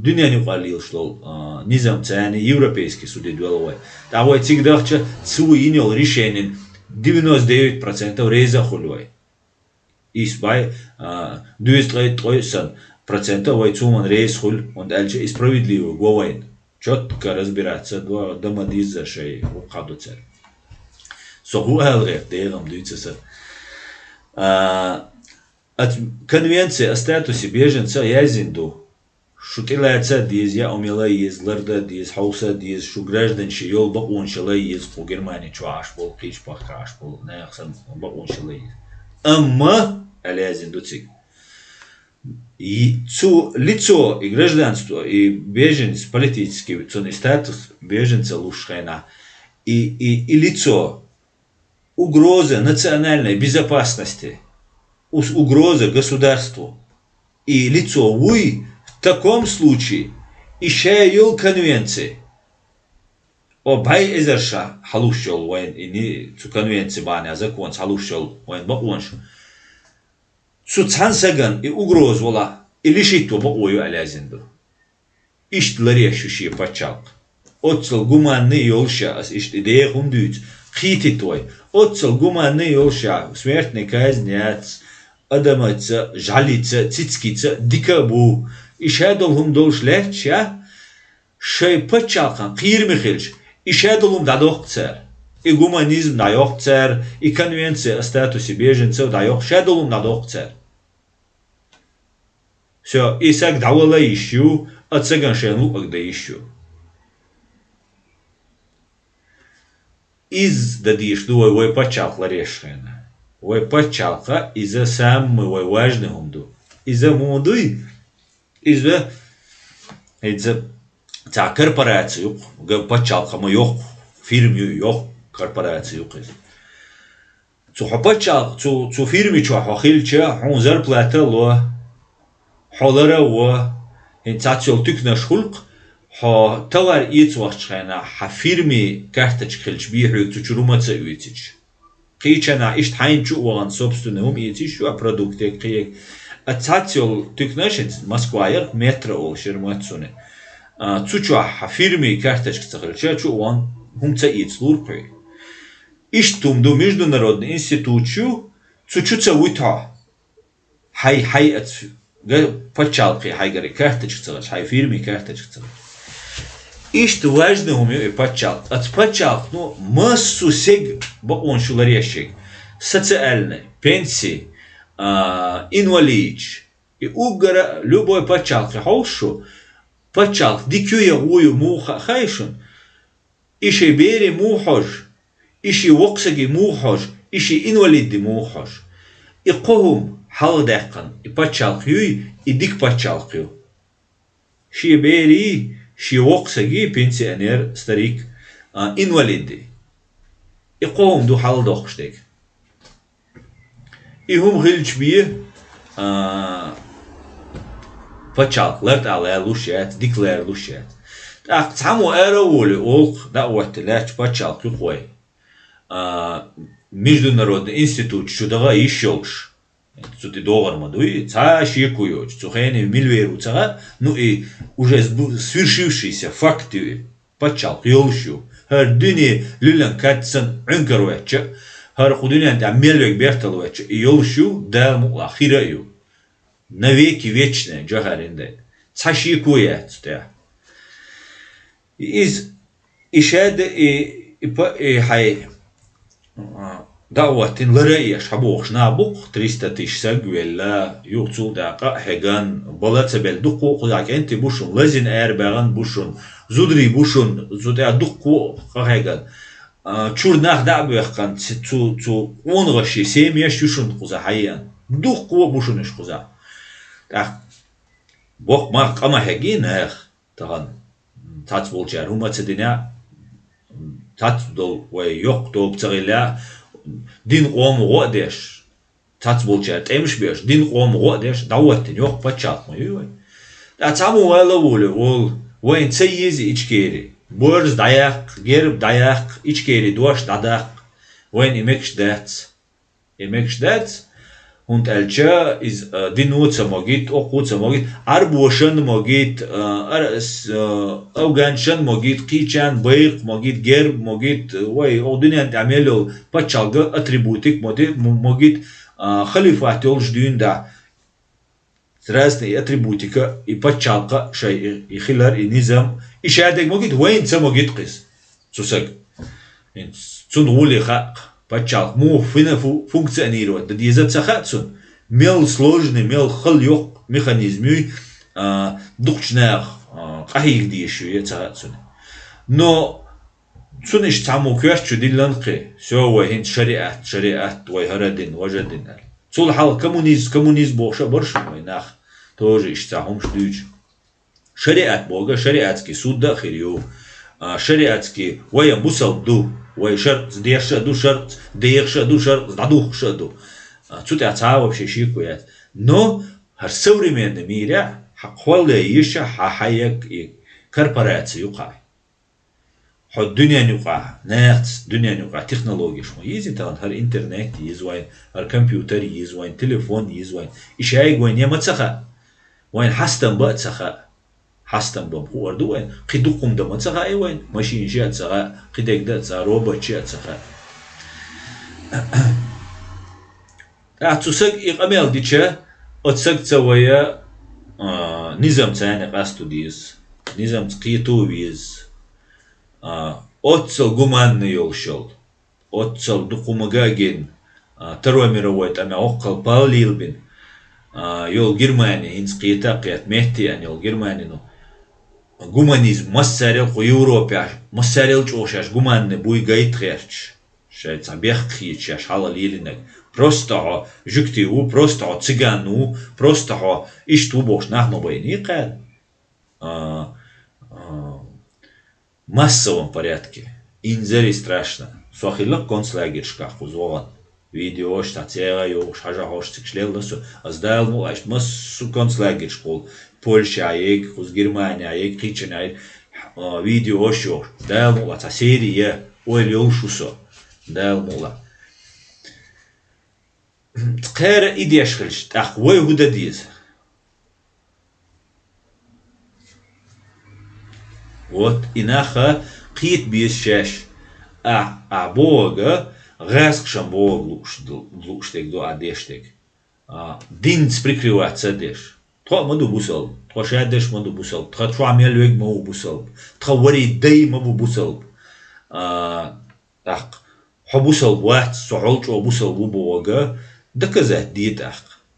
dünya не qalil что низам цани европейский суди дуэлой. Да ой цигдахча цу инял решение 99% реза хулой. Избай 200% ой цуман рейс хул он дальше справедливо говайн. Четко разбираться два дома диза шей уқаду цер. Соху алреф дерам дюцеса. От конвенции о статусе беженца язинду Шутилаца диз я умела из ларда диз хауса диз шу гражданши йол бакуншала из по Германии чуаш бол кич пахаш бол нахсан бакуншала из. Амма алязин дуцик. И цу лицо и гражданство и беженец политический цунный статус беженца лушхена и лицо угроза национальной безопасности угроза государству и лицо уй в таком случае ищаю конвенции. Обай изерша халушел воин и не цу конвенции баня закон халушел воин бакунш. Цу цансаган и угроз вола и лишит то бакую алязинду. Ишт ларешущие пачалк. Отцел гуманный йолша as ишт идея хундуц. Хити той. Отцел гуманный йолша смертный казнец. Адамаца, жалица, цицкица, дикабу. İşadolhum dolşlehçe şey paçalkan qirmixilç işadolhum da dokcer i gumanizm da yokcer i konvencija o statusu bеженцев da yok şadolhum da dokcer все isak davala işu atsagan şenluk da işu iz da diš duoj voj paçalkla rešena voj paçalka iza sammy voj важнымду iza moduy İzle, ta korporasyon yok, paçalkama yok, firmi yok, korporasyon yok. Şu paçal, şu firmi şu hakilçe, on zarplata lo, halara o, taçol tükne şulk, ha tavar iç vaxtçana, ha firmi kartaç kılç bihu tuçurumatsa üyetiç. Qiyçana işt haynçu olan собственным üyetiç şu produkte qiyek. Atsatsiol tüknəşin Moskvaya metro ol şirmatsune. Çuçua firmi kartaçkı çağırça çu on humça ицлур pay. İştumdu международный институтчу çuçuça uta. Hay at paçalqi haygari kartaçkı çağırç hay firmi kartaçkı çağırç. İşte важно умею paçalq. At paçalq ну массу сег бон шуларещик. Социальный, пенсии инвалид. И угара любой пачалки хаушу, пачалк дикюя ую муха хайшун, и шебери мухож, إشي وقسجي موحش إشي إنولد موحش إقهم حال دقن إبتشالقيو إديك بتشالقيو شي بيري شي وقسجي بنسيانير ستريك إنولد إقهم دو حال دقشتك إهم غلش بيه بتشالقلرت على لوشات ديكلير لوشات تعمو أرولي أولق دعوة لاش بتشالقيو قوي Международный институт чудага ищёлш. Тут и договор мадуи, ца щекуёч, цухайны мильверу цага, ну и уже свершившиеся факты почал ёлшу. Хар дыни люлян катсан үнкаруэча, хар худынян да мельвек берталуэча, и ёлшу да мула хираю. Навеки вечные джагаринде. Ца щекуёч, да. Из ишад и хай دعوتين لرأيش حبوخ نابوخ 300 تشسق ولا يوصل دقة حجان بلات سبل دقو قداك أنت بوشون لازم باغان بوشون زودري بوشون زود دقو حجان شور ناخ دعوة كان تو ونغشي سيميش يشون قزا حيان دقو بوشونش قزا بوخ ما قما حجين هخ تغن تاتبول جار هما تدينا تاتدو ويوق دو بتغيلا دين قوم غودش تاتبول جار تمش بيش دين قوم غودش دعوتين يوق بتشاق ما يوي تاتامو ولا وول وين تسيزي إيشكيري بورز دايق جرب دايق إيشكيري دوش دايق وين إمكش دات und elcha is dinutsa mogit oqutsa mogit arboshan mogit auganshan mogit qichan bayq mogit gerb mogit way odinian تعملوا بتشالغ اتريبوتيك mogit خليفات يولجدين разные атрибутика и подчалка шей и хилар и низам и шадек могит вайн ца могит қис цусак цун улиха подчалк му функционирует да диза цахатсун мел сложный мел хальёк механизмы духчнах қахиг дишуе цахатсун но цуниш цаму кяш чудилланқи сёва хин шариат вай харадин важадин цул хал коммунизм боша борш вайнах тоже ищтахом штуч шариат бога шариатский суд да хирю шариатский вай мусалду вай шарт дерша ду шарт дадух шаду цут ата вообще шикует но har современном мире хвалда еще хаяк и корпорацию қай الدنيا نقع ناقص الدنيا نقع تكنولوجيا شو يزين تان هر إنترنت يزوين هر كمبيوتر يزوين تليفون يزوين إيش هاي وين يا متسخة وين حستن بقى تسخة حستن بام هو أردو وين قدوقهم ده متسخة أي وين ماشين جات سخة قدك ده سخة روبوت جات سخة أتصق إقامل ديشة أتصق سويا نظام ثاني قاستو ديز نظام تقيتو ويز отцел гуманный ёлшол отцел духумагаген Второй мировой там оккал палилбин ёл Германия инскита қият мехти ан ёл Германия ну гуманизм массарел ко Европе массарел чошаш гуманный буй гайт херч шайт сабех хич шала лилинек просто жуктиу просто цыгану просто ишту бош нахно байни қад массовом порядке. Инзери страшно. Суахилла концлагерь шках узволан. Видео штатера ё шажа хошцик шлелдасу. Аздал му аш массу концлагерь школ. Польша аек, уз Германия аек, Кичен аек. Видео шо. Дал му ата серия ой ёлшусо. Дал му. Тқера идешхилш. Ах вой худадиз. Вот инаха қиет бес шаш бога гасқшам бог луштек до адештек динц прикрываться деш тро маду бусал тро шадеш маду бусал тро трамелвек маду бусал тро вари дей маду бусал хабусал вахт суалч бусал бога доказать диет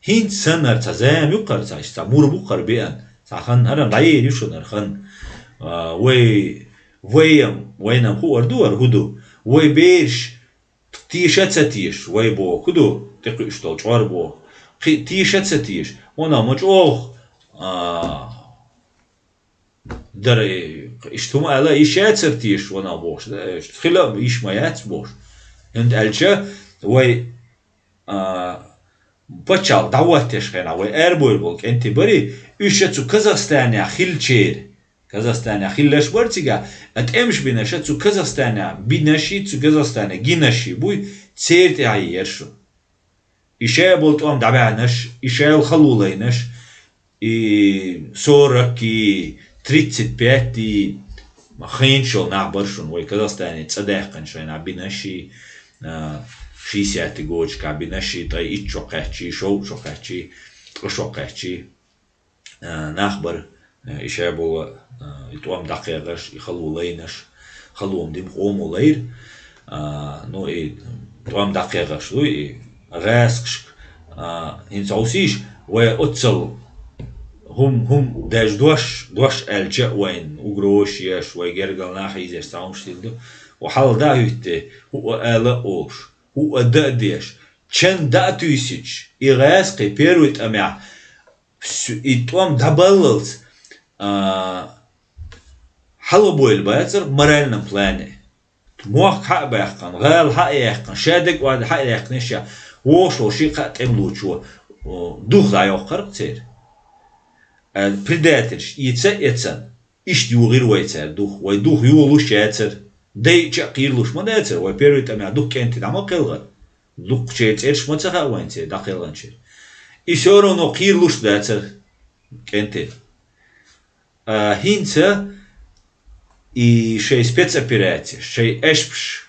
хин санар тазам юқар цашта мурбу қарбиан сахан арам дайер юшон архан وينام هو أردو أرهدو وي بيرش تيش أتساتيش وي بو كدو تقيشتو جوار بو تيش أتساتيش ونا مج در اشتم على إيشات سرتيش ونا بوش خلا إيش ما يات بوش هند ألشة وي بچال دعوتش خنا وي أربول بولك أنت بري إيشتو كازاخستان خيلشير كازاخستان خيلش برتيجا أتأمش بينشتو كازاخستان بينشي تو كازاخستان جينشي بوي تسيرت عيرشو إيشة بولت أم دعبانش إيشة الخلولينش سوركي 35 خينشل نعبرشون وي كازاخستان تصدقن شوينا بينشي 60 جوج كابينشي طي إتشوقاتشي شوقاتشي شوقاتشي نخبر إشابو يتوام دقيقش يخلو لينش خلوهم ديم قومو لير نو توام دقيقش لو غاسكش إنساوسيش وأتصل هم داش دوش الجا وين وغروش يش ويجرجل ناحية زي استعمش تلدو وحال دا هيته هو آلا أوش هو دا ديش چن دا تويسيج إغاسقي بيروت أمع إتوام دبللت حلو بويل بايتر مرالنا بلاني موخ حق بيحقن غال حق يحقن شادق وعد حق يحقنشا ووشو شي قات املوچو دوخ دا يوخر تير предатель يتسن إيش يوغير ويتر دوخ ويدوخ يولوش يتر داي تشقيرلوش ما داتر وبيروت أمع دوخ كنت دعما قلغر دوخ شيترش ما تخا وينت داخلانشر إيشورو نو قيرلوش داتر كنت هينتا شيء спецоперация شيء أشبش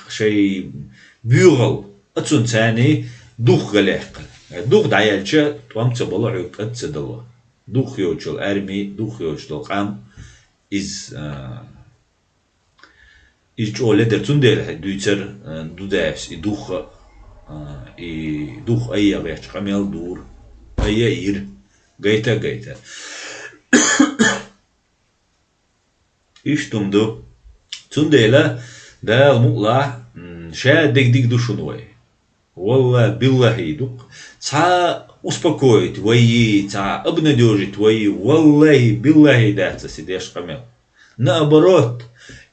شيء بيغل أتون تاني دوخ غلاقل دوخ دعيالشا توام تبلا عيوك أتصدلا دوخ يوجل أرمي دوخ يوجل قام إز جولة درتون ديل دويتر دودافس دوخ دوخ أي غيش قميل دور أي إير جيتا إيش تمدو تنديلا دا المقلع شا ديك دوشنوي والله بالله دوك تا успокоить وي تا обнадежить وي والله بالله داتا سидеш قمل наоборот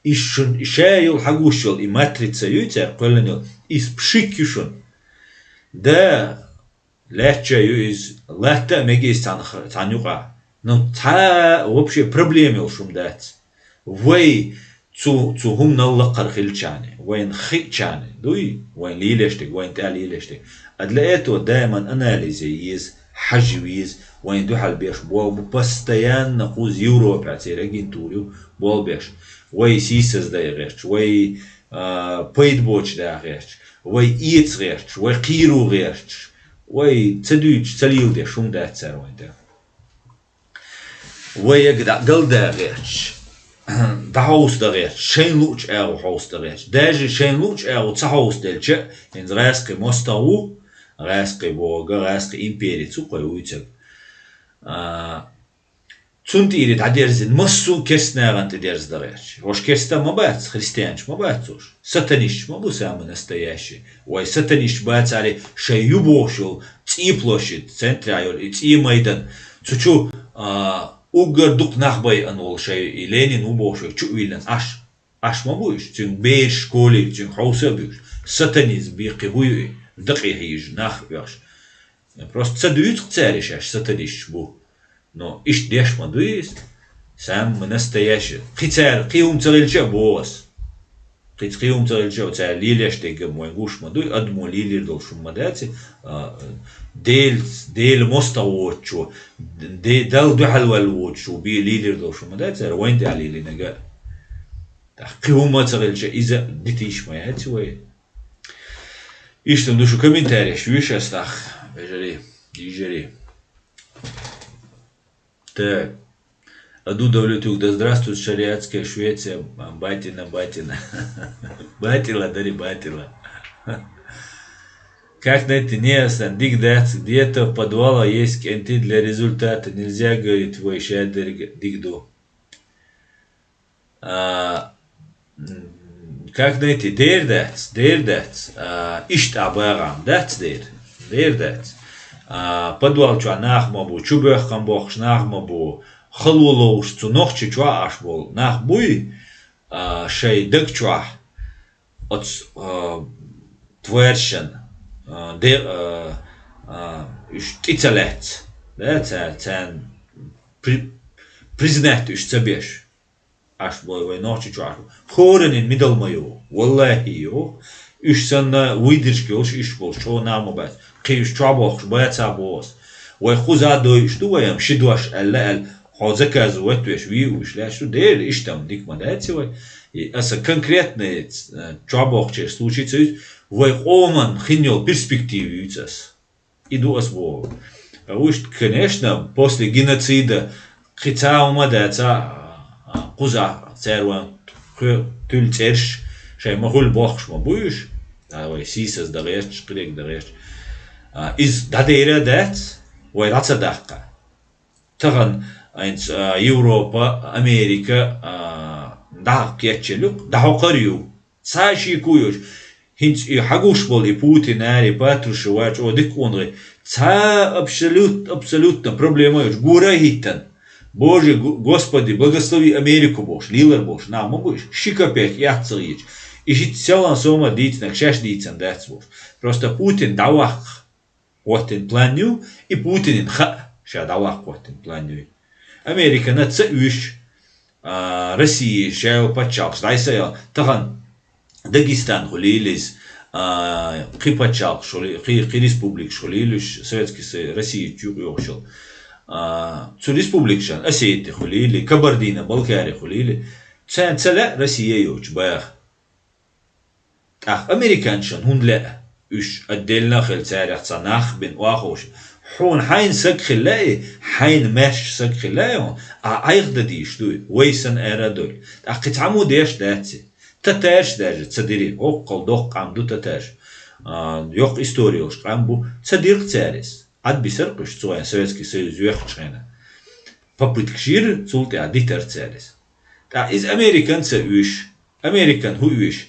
ишайл хагушел и матрица юйта قلنил из пшикишон да ляча юиз лата мегис танюка но та вообще проблемил шум дат وي تو هم نلقر خلشاني وين خيشاني دوي وين ليلشتك وين تعليلشتك أدلقيته دائما أناليزيز حجويز وين دوحل بيش بو بستيان نقوز يورو بعتيرجين توريو بول بيش وي سيسس دا غيرش وي بيد بوش دا غيرش وي إيتس غيرش وي قيرو غيرش وي تدوج تليل دا شون دا تسار وين دا وي يقدع قل دا غيرش ده هوس ده غير شين لوش أو هوس ده غير داجي شين لوش أو تهوس دلش إن راسك مستوى راسك بوجا راسك إمبيري تسوق يويتك تونتيري تعديرزين مسو كسنا غنت ديرز ده غير وش كستا ما بات خريستيانش ما باتوش ساتانيش ما بوسام настоящий وي ساتانيش بات على شيء يبوشل تيبلوشит центре айол تيمайдан تشو Угар дук нахбай анол шай и Ленин убошай чу вилен аш мабуш тин бейр школе тин хауса бюш сатанизм би кивуй даки хиж нах яш просто цадуют цариш аш сатаниш бу но иш деш мадуис сам настоящий хицар киум царилча бос قيوم ترجع تاع ليلة شتيك موينغوش مدوي أدمو ليلة دوش مداتي ديل مستوى ديل دو حلوة الوتشو بي ليلة دوش مداتي وين تاع ليلة نجا قيوم ترجع إذا ديتيش ما يهاتي وين إيش تمدوشو كومنتاري شويش أستخ بجري يجري так Аду Давлетюк, да здравствует шариатская Швеция, батина. Батила, дари батила. Как найти неясно, где-то в подвале есть кенты для результата, нельзя, говорит, твой шадер дигду. как найти, дердец, иштабарам, дердец. Подвал чуа нахмабу, чубехкам бохш нахмабу, халулоуш цу нохчи чуа ашбол, нахбуй, шей дек чуа, от твершен, ицалец, да, цен признать уж цабеш. Аш бой ночи чуаш. Хоренин мидал мою. Валлахи ё. Уж сан выдержки уж иш бол. Что нам бат. Киш чабох баца бос. Вай хуза дой штуаям шидваш алла хозака зуэтвеш ви уж ля что дер иш там дик мадацевай. И аса конкретный чабох че случится. Вай оман хиньол перспективицас. Иду асбол. Уж конечно после геноцида хица умадаца قزع سيروان تل ترش شيء ما هو الباخش ما بوش وي سيسس دغيش قريق دغيش إز داديرة دات وي راتsa دقة تغن إنس يوروبا أمريكا داق يتشلوك داق قريو ساشي كويوش هنس يحقوش بول بوتين آري باتروش واج أو ديك ونغي تا абсолютно проблема юж гура хиттан Боже, Господи, благослови Америку, Боже, Лилар, Боже, нам могуешь, шикапек, яцелич. И жить целом сома дитнак, шеш дитсан дац, Боже. Просто Путин давах, вот планю, и Путин ха, ша давах, вот планю. Америка на цаюш, Россия, шел пачал, дайсая, тахан, Дагестан, хулилис, Кипачал, Хи республик, хулилиш, Советский Союз, Россия, чугошел. Цу республикшан Осетия хулили, Кабардино, Балкария хулили, цела Россия юч бах. Ах, американшан хунля уж отдельно хельцарях цанах бен уахош. Хун хайн сак хилай, хайн меш сак хилай, айх дади штуй, вейсан эрадоль. Ах, китаму деш дати. Таташ даже, цадири, окол дох камду таташ. Йох историю шкамбу, цадир царис. Отбисер, что Советский Союз уехал. Попытка шир, цулте адитер царис. Да из американца уж, американ хуиш.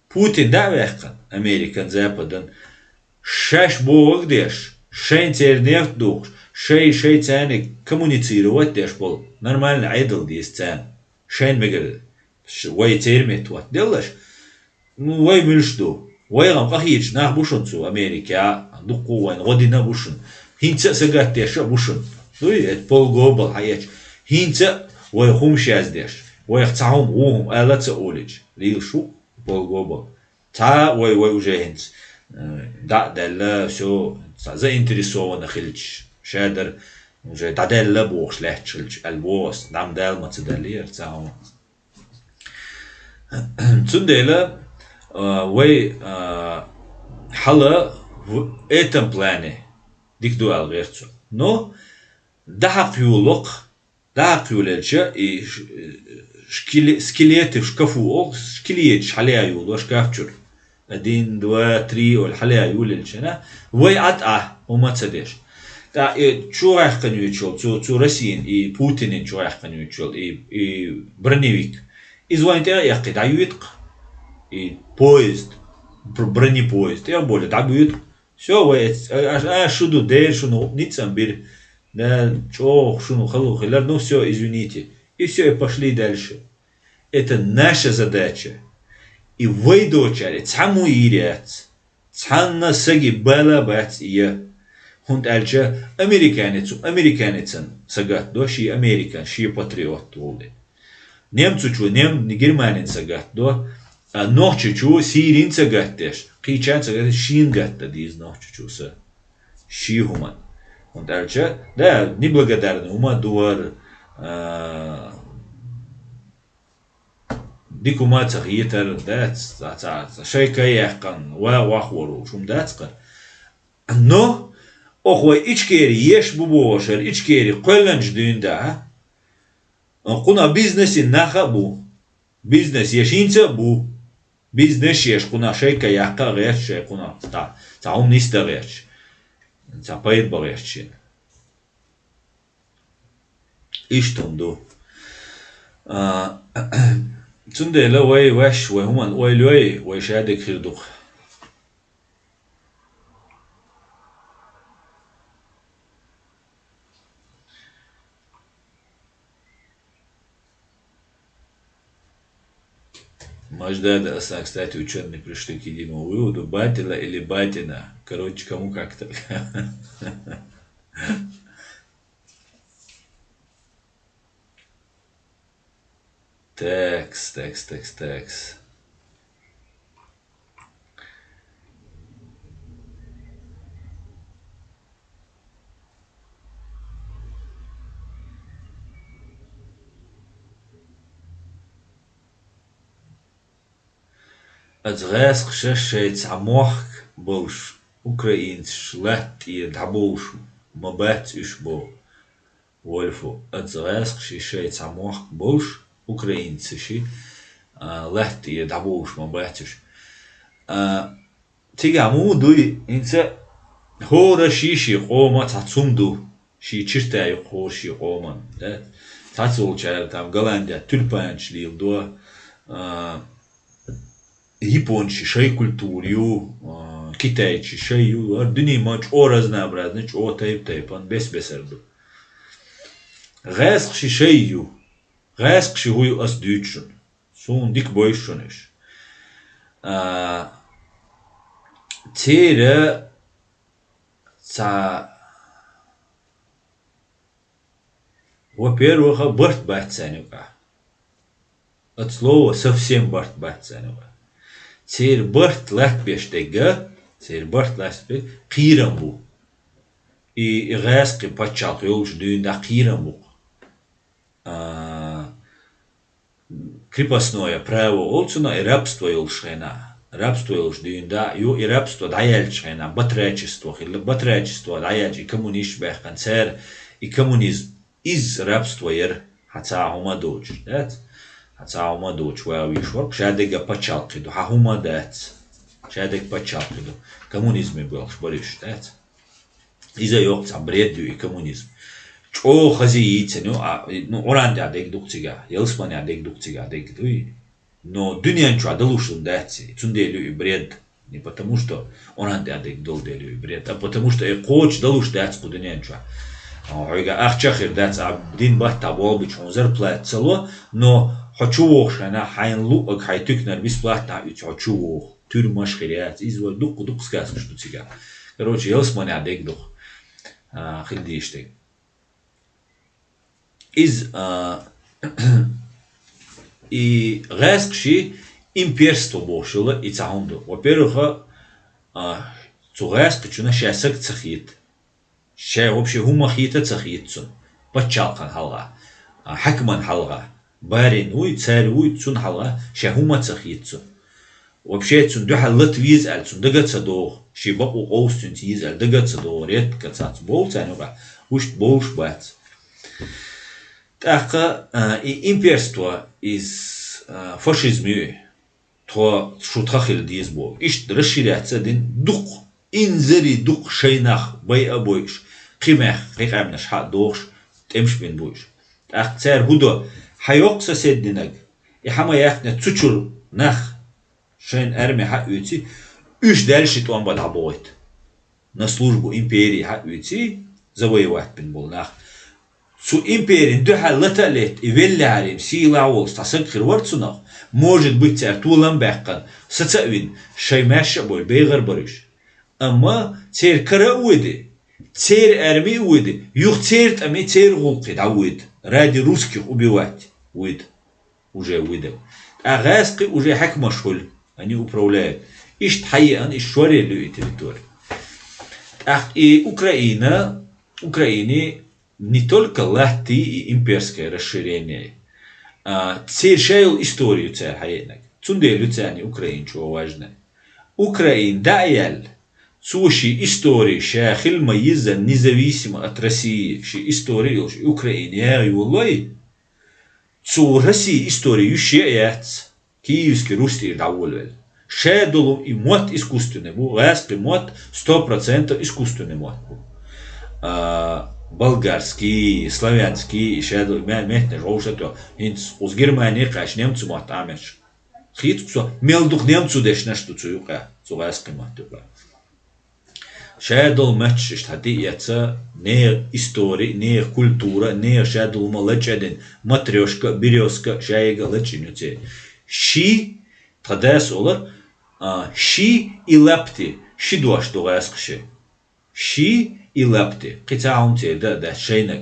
Путин да вехкан, американ западан. Шаш бог деш, шейн цернефт дух, шей цены коммуницировать деш был. Нормально айдл дес цен. Шейн мегер, вай цермет вот делаешь. Ну вай мильшту. ويغم قهيج ناخ بوشن أمريكا دقوا وين غدينا بوشن هينتا سجات ديش بوشن دوي بول جوبل حياج هينتا ويخوم شاز ديش ويختعهم وهم آلات أولج ليل شو بول جوبل تا وجهنت دا دلا شو زي انتريسو نخلش شادر وجه دا دلا بوخش لحشلش البوس دام دال ما تدلير تاهم تندلا وي حلا в этом плане диктуал верцу. Но да юлеча и скелеты в шкафу, скелет шаля юло шкафчур. 1, 2, 3 والحلا юлеча. وي وما تصدقش. Да чё канючол, цу Россиин и Путин чё канючол и броневик. Извоните яқи даюитк. И поезд, бронепоезд, я более, да будет, все, шуду дер, шуну, ницам бир, да, чё, шуну, халу, хилар, ну все, извините, и все, и пошли дальше. Это наша задача. И вы, дочери, цаму ирец, цанна саги бала бац ия, хунд альча, американецен, сагат, до, ши американ, ши патриот, волды. Немцу чу, германин сагат, до, نوچه چو سیرین سگتش قیچن سگتش شین گته دیز نوچه چو سه شی همان und alce da nibлагодарны ума дуар дикума цахитер да шайка яхкан ва вахвору шум дацка но охвай ичкери еш бубошер ичкери қолланж дүйнда куна бизнеси наха бу бизнес ешинца бу Бизнес еш куна шейка яка рече куна та умниста реч. Та поет борече. И что ду? تندي لا وي وش وهم وي لوي ويشادك خيردوخ Маждада Аса, кстати, ученые пришли к единому выводу, Батила или Батина. Короче, кому как-то. Текс. Ацгайск шешейц амохк бош Украинц шлат и дабош мабат ишбо Вольфу ацгайск шешейц амохк бош Украинц ши лат и дабош мабатиш тига му дуй инца хора шиши qoма тацумду ши чиртай хоши qomан да тацул чар там Голландия тюльпанчлил до япончи шей культурию китайчи шею дни мач о разнообразный о тайп он бесерду гайск шею гайск шею ас дючун сун дик бойшунеш тере во-первых борт бацанюка от слова совсем борт бацанюка Цер борт латбештега, цер борт латбе қирамбу. И гайсқи пачалт ёлш дүйнда қирамбу. Крепостное право олцуна и рабство ёлшена. Рабство ёлш дүйнда, ю и рабство даяльшена, батрачество, или батрачество даяльш, и коммунist бэхкан цер, и коммунизм из рабства ер хацаахума дочь. Хацаахума дочь ваавишвар, шадега пачалкиду, хахума дац. Шадег пачалкиду. Коммунизм был, шбариш, дац. Иза ёхца бредю и коммунизм. Чо хази яйца, ну, оранди адег дукцига, елсмани адег дукцига, адег дуй. Но дунянчу адалушун даци, цунделю и бред. Не потому, что оранди адег долделю и бред, а потому, что и коч далуш дацку дунянчу. Ахчахир дац, дин бат таболбич, он зарплат цело, но хочу вошана, хайн лук, хай тюкнер бесплатно, ведь хочу вох. Тюрьма шхирят, изволь дук сказку, что цига. Короче, елсмани адег дух. Хильдиштег. Из и гайскши имперство бошило и цахунду. Во-первых, цугайск чуна шасак цахит. Ша вообще хумахита цахитцун. Пачалкан халга. Хакман халга. Барин уй, царь уй, цун халга. Ша хума цахитцун. Вообще цун духа латвиз аль цун дагатса дох. Ши баку оустун тиз аль дагатса дох. Ред кацац бол цануга. Ушт болш бац. Так, и имперство из фашизма, то шутхахил дизбо, ишт расширяется дин дух, инзери дух шейнах, бай обоиш, химех, хикамнаш ха дохш, темш бин боиш. Так, царь худо, хайок соседнинаг, и хама яхне цучур нах, шейн арми ха уйти, уж дальше то он бадабоит. На службу империи ха уйти, завоевать бин бол нах. Су империн духа латалет и веллярим сила волс тасак хирварцунах может быть царь тулам бэккан сацавин шаймаша бой бейгар барыш. Amma царь кара уйды, царь армии уйды, юх царь ами царь гулки да уйд, ради русских убивать уйд, уже уйдем. А гайски уже хакмашхуль, они управляют. Ишт хайян, ишт шварелю и территорию. Ах и Украине не только лахти и имперское расширение. Царь шаил историю царь хайнак. Цунделю царь украинчу важно. Украин даяль цуши истории шахил маиза независимо от России. Ши истории Украины я юлой. Цу России историю шеяц. Киевский русский доволен. Шедулу и мод искусственный. Гайский мод 100% искусственный мод. болгарский, славянский, шеду мехне жошето, инц уз Германии каш немцу махтамеш. Хит кусо мелдух немцу дешна что цуюка, цугайски махтука. Шедол матч штати яца не история, не культура, не шедол малечедин, матрешка, березка, шайга лечинюце. Ши тадас олар, ши и лапти, ши дуаш дугайскши. Ши и лапти. Қитаун те да шейнак.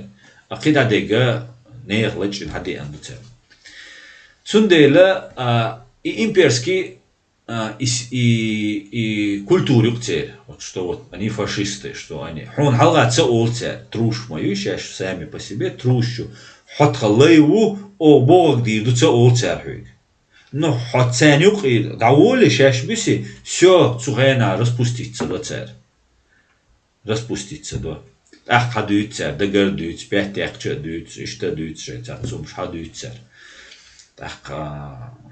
Ақида дега не лечин хади андуце. Сундела и имперский и культуру цель, вот что вот они фашисты, что они. Он халгаца олце, труш мою, сейчас сами по себе трущу. Хот халайву, о бог дидуца олце архуик. Но хот ценюк и даволи сейчас биси, все цугена распуститься до царь. Распуститься до. Ах хадует царь, дагар дует, пять якча дует, ишта дует, шайца, цумш хадует царь. Так,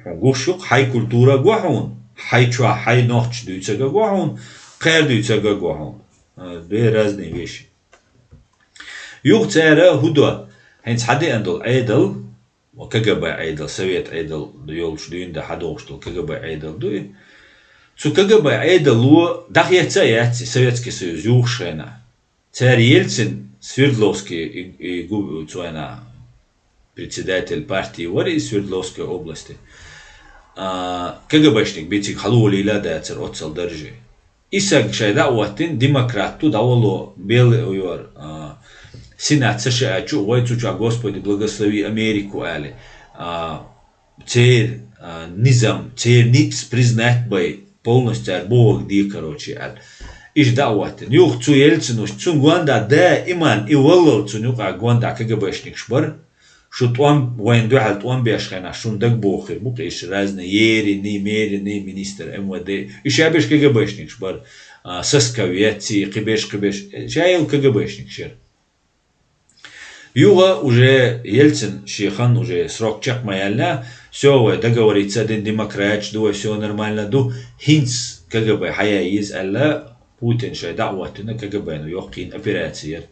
гушук, хай культура гуахун. Хай чуа, хай нохч дуется гагуахун, кэр дуется гагуахун. Две разные вещи. Юг цара худо. Хэнц хади андол айдал, КГБ айдал, Совет айдал, дуёлш дуинда хадоштол, КГБ айдал дуин. Цу КГБ айдал луа, дахьяца яци, Советский Союз, югшена. Царь Ельцин, Свердловский и цуэна, председатель партии Вари из Свердловской области. КГБшник битик халули лада цер отцал держи. Исак шайда уаттин демократу давало бел уйор сенат США чу войцуча Господи благослови Америку али. Цер низам, цер никс признать бай полностью Бог ди короче али. Иш да уаттин. Юх цу Ельцинуш цун гуанда да иман и волло цунюка гуанда КГБшник шбар. Что он военду хал он бешхена шундак бохер букиш разные ери не мери не министр МВД и шабеш КГБшник шбар сосковети кибеш шайл КГБшник шер. Юга уже Ельцин Шихан уже срок чак маяльна все договориться один демократ ду все нормально ду хинц КГБ хая из алла Путин шай дa'watuna КГБ ну йохкин операция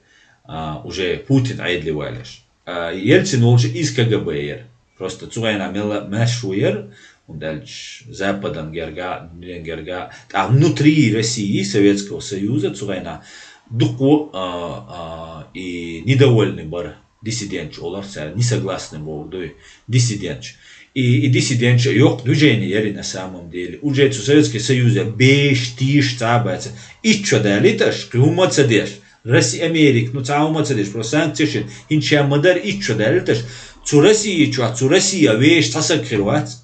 уже Путин айдли валеш. Ельцин лучше из КГБ. Просто цугайна мела мэшуер, он дальше Западом герга, а внутри России, Советского Союза, цугайна дуку и недовольный бар диссидент, олар не согласны был, диссидент. И диссидент, yok движение на самом деле. Уже Советский Союз беш тиш цабается. И что далиташ, кумаца деш. Россия, Америка, ну цаумаца деш, про санкции, инча мадар и что далиташ. Цу России, цу Россия веш тасак хирвац.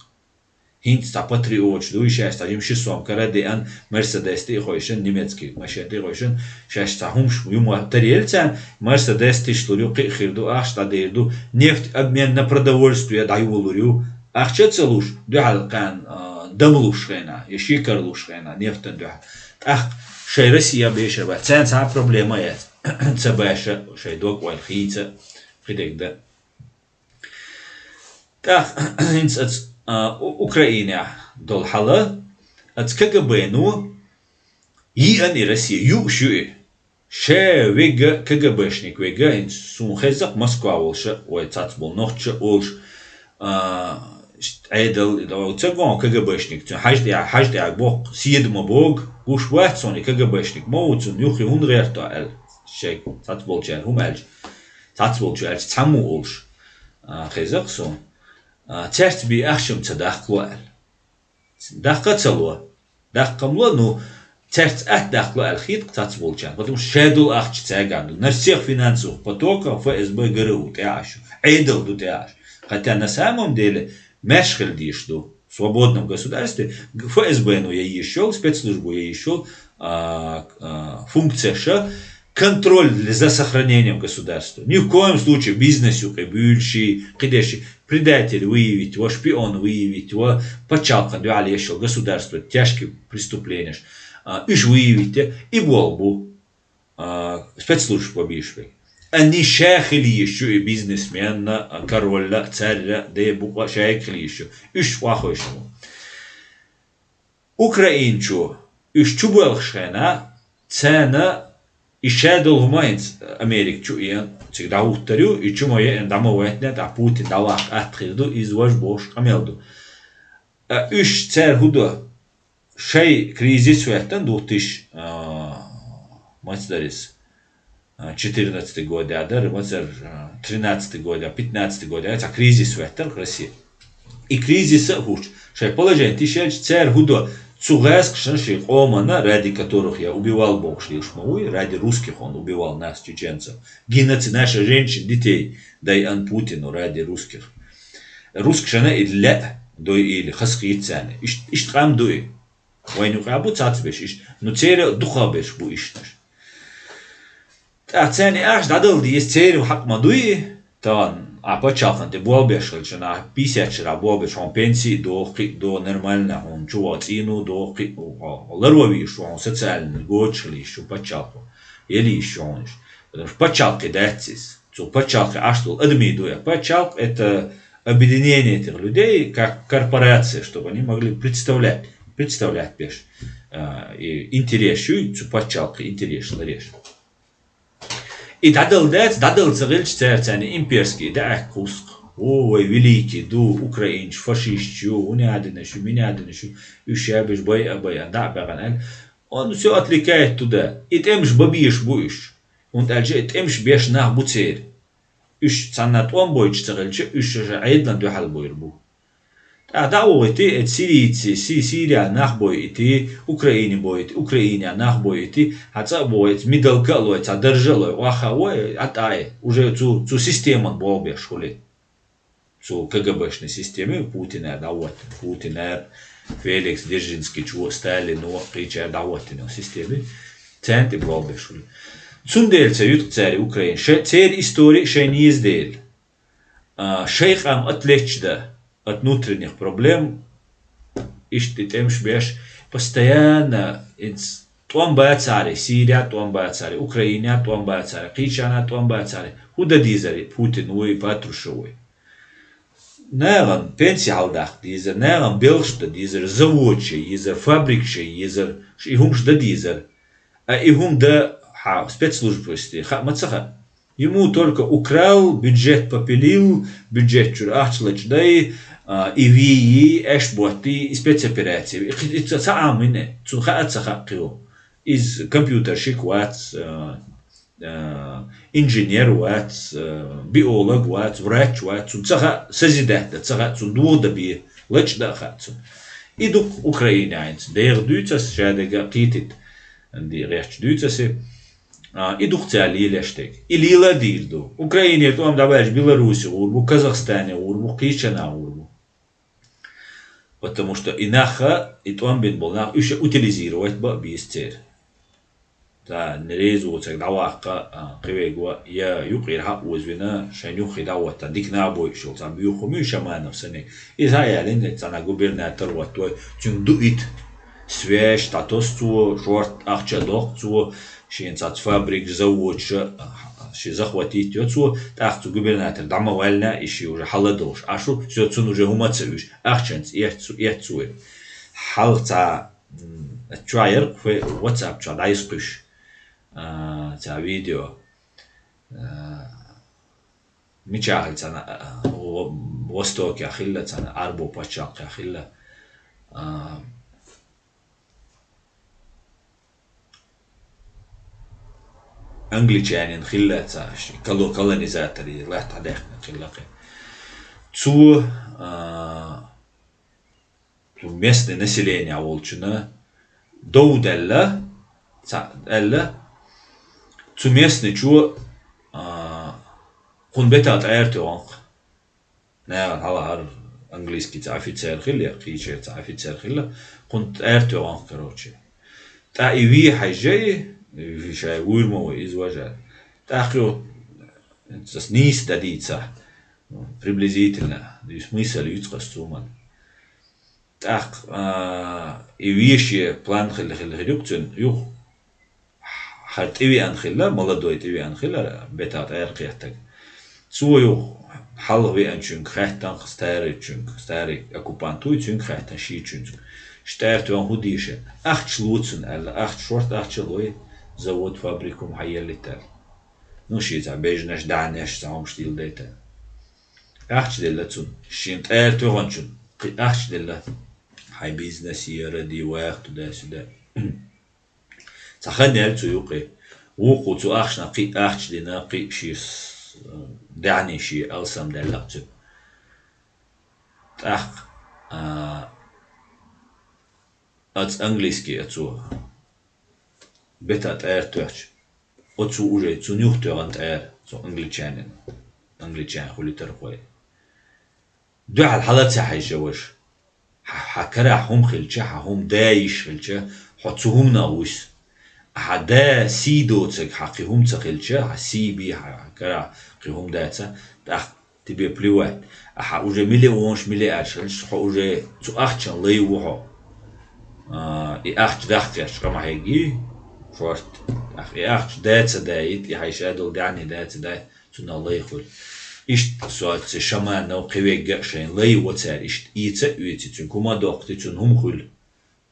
Хинт та патриот, ду сейчас та им шисом караде ан Мерседес ты хойшен немецкий машин ты хойшен сейчас та хумш ему тарельцан Мерседес ты что лю хирду аш та дерду нефть обмен на продовольствие даю лурю ахча целуш дуалкан дамлушхена ешикарлушхена нефтен дуа ах шей Россия бешер ба цен са проблема я цабаша шей док вал хица придегда так инц Украина долхала от КГБ ну и они Россия юши ше вега КГБшник вега ин сумхезак Москва волша ой цацбол нохча олш айдал цегон КГБшник хажди бог сиедма бог уж ватсони КГБшник моуцун юхи унрерто эл шек цацбол чер хумелж цацбол чер цаму олш хезак сон Часть би ахшим цадахлуал. Дахкацалуа. Дахкамлуа, ну, часть дахлуал хит цацболчан. Потому что шедул ахч цаганду. На всех финансовых потоках ФСБ ГРУ теашу. Эйдл ду теаш. Хотя на самом деле мешхель дишту в свободном государстве ФСБ, ну, я ещё, спецслужбу я ещё, функция ша контроль за сохранением государства. Ни в коем случае бизнесу, бывший, кидеши, предатель выявить, его шпион выявить, его почалка, дуали еще государство, тяжкие преступления, иш выявить, и волбу, спецслужб побишвей. Они шахили еще и бизнесмен, король, царь, да и буква шахили еще, иш фахошему. Украинчу, иш чубалшена, цена, Ишедол гумайнц Америк чу иен цик дауттарю и чу моя дамовэтнет а Путин давах атхирду извож бош камелду. Üç цер hudu şey кризис веттен 2014 года, а даже 13 года, 15 года, это кризис веттен в России. И кризис хуч. Шей положение тишель цер hudu цугэск шанши омана, ради которых я убивал Бог шлишмовой, ради русских он убивал нас, чеченцев. Геноцид наших женщин, детей, дай ан Путину ради русских. Русских шана и для دوي إلي خسق يتساني إيش تقام دوي وين يقابو تاتبش إيش نتيري دخابش بو إيشنش تاتساني أعش دادل دي يستيري وحق ما دوي طبعا أبا دي بوالبش جنا بيساتشرا بوالبش هون بنسي دو نرمالنا هون جواتينو دو لروبيش هون سوциальный гочли شو بتشالكو يلي شونش بتشالكي датсис цу بتشالكي аштул адми дуя بتشалк это объединение этих людей как корпорация, чтобы они могли представлять пеш интерес, цупачалка интерес, лареш. И дадал цариль церцани имперский, да куск, ой великий, ду украинч, фашист, унядиныш, минядиныш, ущабиш, бой, да баганель. Он все отвлекает туда. И темш бабиш будешь, он дальше темш беш нах буцер. Üç sanat 10 boy çıtırılçı, üç aydan duhal boyur bu. Da o iti, Siriya nah boy iti, Ukrayna boy iti, Ukrayna nah boy iti, hatta boy iti, middle loy, hatta держало, ваха ой, атай, уже цу систему болбе школе. Цу КГБшной системе Путина давот, Путина, Феликс Дзержинский, чего Сталин, но прича давот на системе, центр болбе школе. Цундельца ютцари Украин. Церь истории шей не издел. Шейх ам отлечда от внутренних проблем. Ишти темш беш постоянно том бацари Сирия, том бацари Украина, том бацари Кичана, том бацари. Худа дизари Путин уи Патрушевой. Неран пенсия алдах дизер, неран белшта дизер, заводче, дизер фабрикче, дизер, и хумшда дизер. И хумда спецслужбы, мацаха. Ему только украл, бюджет попилил, бюджет чурахчлач, да и ИВИ, эшботи, и спецоперации. Это самое, цунха из компьютерщик вац, инженер вац, биолог вац, врач вац, цунха созидатель, цунха цундуда би, лач да хацун. Идук украинец, дер дюцас, шадега китит, ди реч дюцасе. И духцали лештек. И лила дирду. Украине там даваешь Беларуси урбу, Казахстане урбу, Кичана урбу. Потому что инаха и там бен бол нах еще утилизировать ба бистер. Да нерезу цег даваха кривегва я юқирха узвина шаню хидавата дикна бой шул там юху мюшаманов сане. Израилен цана губернатор вот той тюндуит свеж статус цу шорт ахчадох цу شينصات فابريك زوج شي захватить يوتسو تاختو губернатор дамовальна иши уже халадош ашу сёцун уже умацевиш ахченц яцу халца чайер в WhatsApp чат айскуш за видео мичахлца на востоке ахиллца на арбо пачак ахилла англичанин хиллаца колонизаторы лахт адех хиллаки цу местное население волчина доуделла элла цу местный чу хунбетат аэртуанг на хала английский офицер хилля кичер офицер хилля хунт аэртуанг короче та и ви хажей Вишай уйрмово изважать. Так вот, это низ дадится, приблизительно, смысл людского струма. Так, и вещи план хилхилхилюкцин, юх, хат иви анхилла, молодой иви анхилла, бетат эркехтаг. Цую халви анчунг, хайтан старый оккупантуй чунг, хайтан ши чунг. Штерту он худише. Acht Schlutzen, acht Short, acht Chaloi. завод, фабрику محيلتر نوشي تا بيجناش دعناش تعم شتيل ديتا أحش دللا تون شين تقال تغنشون أحش دللا هاي بيزنس يردي وقت ودا سدا تخلني ألتو يوقي وقو تو أحشنا قي أحش دينا قي شيس دعني شي ألسام دلقتو تأخ أتس أنجليسكي أتو بيتا تأر توش أتو أوجي تو نيوخ تغن تأر تو أنجليتشان خلي ترقوي دو على الحالات حيشوش حكرا هم خلچه هم دايش خلچه حتوهم ناوش حدا سيدو تك حقي هم تخلچه سي بي حكرا قيهم داتا تأخ تبي بلوات أح أوجي ملي وونش ملي أشلش حو أوجي تو أختشن لي وحو أختش داختش كما هيجي فرت أختش داتا دايت يحيشادو دعني داتا دايت تنا الله يخل إشت سوات شما نو قوي قشين لي وتر إشت إيتا إيتا تون كما دوقتي تون هم خل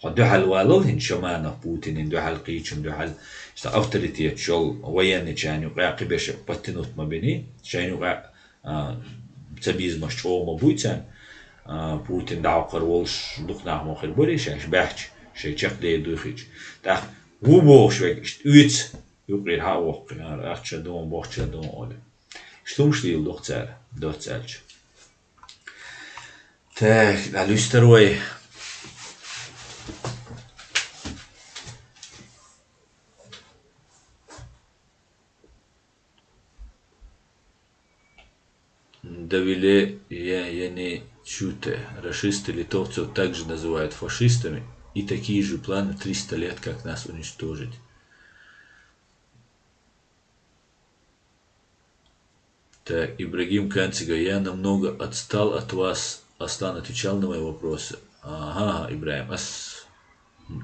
حدو حال والل هن شما نو بوتين هن دو حال قيچن دو حال إشت أفتريتيات شول وياني چاني قاقي بيش بطنوت ما بيني چاني قاق تبيز مش ما بوتين بوتين دعو قرولش دقنا ما خير بولي شاش بحش شي چق دي دوخيج تا وو بوش ويشت إيت يقرير ها وقنا أختش دوم بوخش دوم أولي Stumstil doch zer, dort zelch. Tak, da luisteroi. Довели яне чуте. Рашисты литовцев также называют фашистами, и такие же планы 300 лет, как нас уничтожить. Так, Ибрагим Канцига, я намного отстал от вас. Аслан отвечал на мои вопросы. Ага, Ибрагим,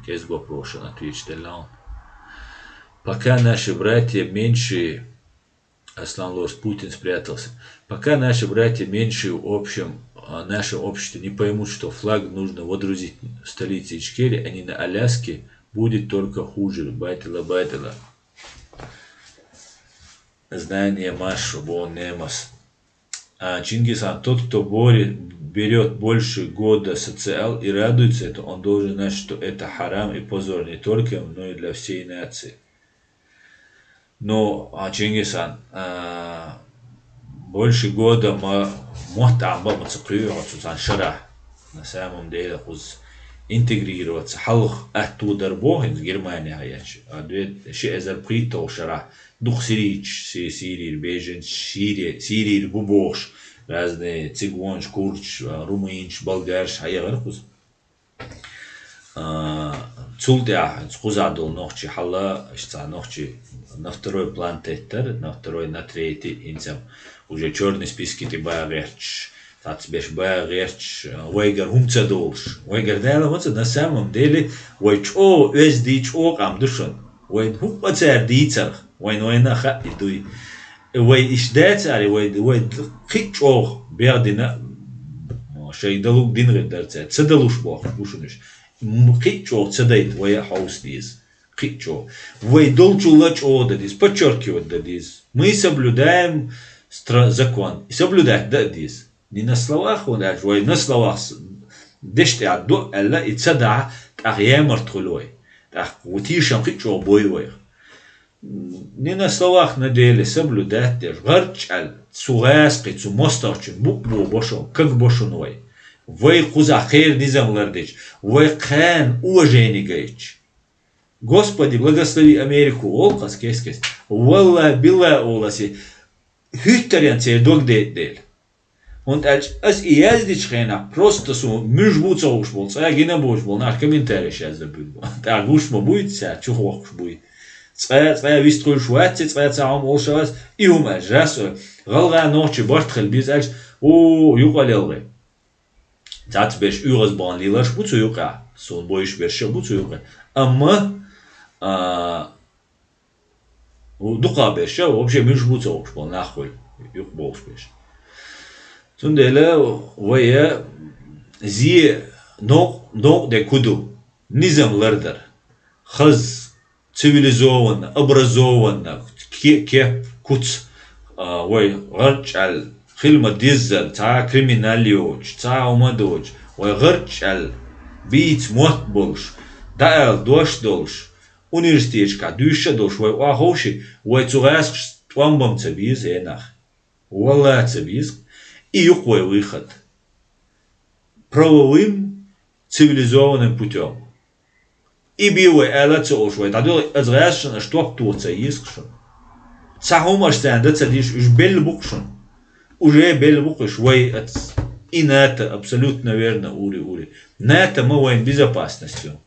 кейс вопрос, ответить он. Пока наши братья меньшие, Аслан Лорс Путин спрятался. Пока наши братья меньшие в общем, нашем обществе не поймут, что флаг нужно водрузить в столице Ичкерии, а не на Аляске, будет только хуже. Байтила. Знание Машу, бо немас. Чингисхан, тот, кто берет больше года социал и радуется это, он должен знать, что это харам и позор не только, но и для всей нации. Но Чингисхан, больше года на самом деле интегрироваться. Халх оттуда Богин в Германии аяч. Ши эзерприто шара. Дух Сирии, бежен, Сирии, Бубош, разные цигонш, курч, румынч, болгарш, аягархуз. Цултя, скузадол нохчи, хала, шца нохчи, на второй план теттер, на второй, на третий, инцам. Уже черный списки ты баягерч. Татсбеш баягерч, вайгар хумцадолш. Вайгар дайла вот на самом деле, вайчо, эздичо, камдушон. Вайн хупацер дицах. وين أخا يدوي وين إشدات على وين خيط أوه بيردنا شيء دلوك دين غير درت تدلوش باخ بوشنش خيط أوه تدايت ويا حوس ديز خيط أوه وين دولچو лач أوه ديز подчеркивать дадиз мы соблюдаем закон и соблюдать дадиз не на словах он даже вين на словах дешти عدو ألا يتصدع تأغيامر تخلوي تأخ وتيشم خيط أوه بوي не на словах, на деле соблюдать теж. Гарчал, сугаски, цу мостовчин, букбу бошон, как бошоной. Вай куза хейр низамлардич, вай хан уважение гаич. Господи, благослови Америку, олкас кескес. Валла билла оласи. Хюттарян цей дог дель. Und als ездич хена, просто су мюжбуца ушбол, цая гина бошбол, наш комментарий сейчас забыл. Так, ушма будет, ся, чухох будет. Zwei Wistrol Schwarze, zwei Zaum Olschawas, Iuma, Jas, Ralra Noche, Bortchel, bis als, Jukalelre. Tatsbesh, Uresbahn, Lila, Sputzu Juka, so ein Boisch, Sputzu Juka. Amma, Dukabesh, вообще Мюшбуца Окшбал, нахуй, Юкболшбеш. Тундела, Вая, Zie, no, de Kudu, Nizam Lerder, Khaz, цивилизованно, образованно, куц, ой, гарчал, хилма диззал, та криминалиоч, та умадоч, ой, гарчал, бить мот болш, даэл дош долш, университетка, дюша долш, ой, ахоши, ой, цугас, твамбам цабиз, энах, уалла цабиз, и юхвой выход. Правовым цивилизованным путем. И билой элац ошвой, тогда азгашна что птуца искшон. Сахумаш сандаться диш уж бельбукшон. Уже бельбукш вой от и на это абсолютно верно ури. На это мы воин безопасностью.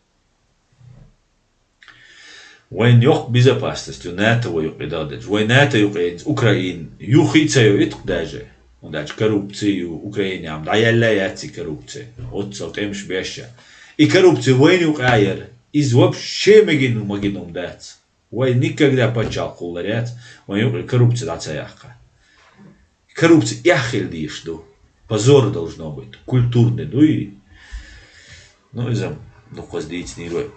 Воин ёх безопасностью, на это вой юқидадыч. Вой на это юқид Украин. Юхицаю итк даже. Удачи коррупцию Украиням. Да я ляяци коррупции. Отцел темш беща. И коррупцию войн юқайер. Из вообще магинум дать. Вой никогда почал куларять. Вой коррупция даться яха. Коррупция яхел дишду. Позор должно быть. Культурный. Ну и... Ну и зам. Ну хоздить не рой.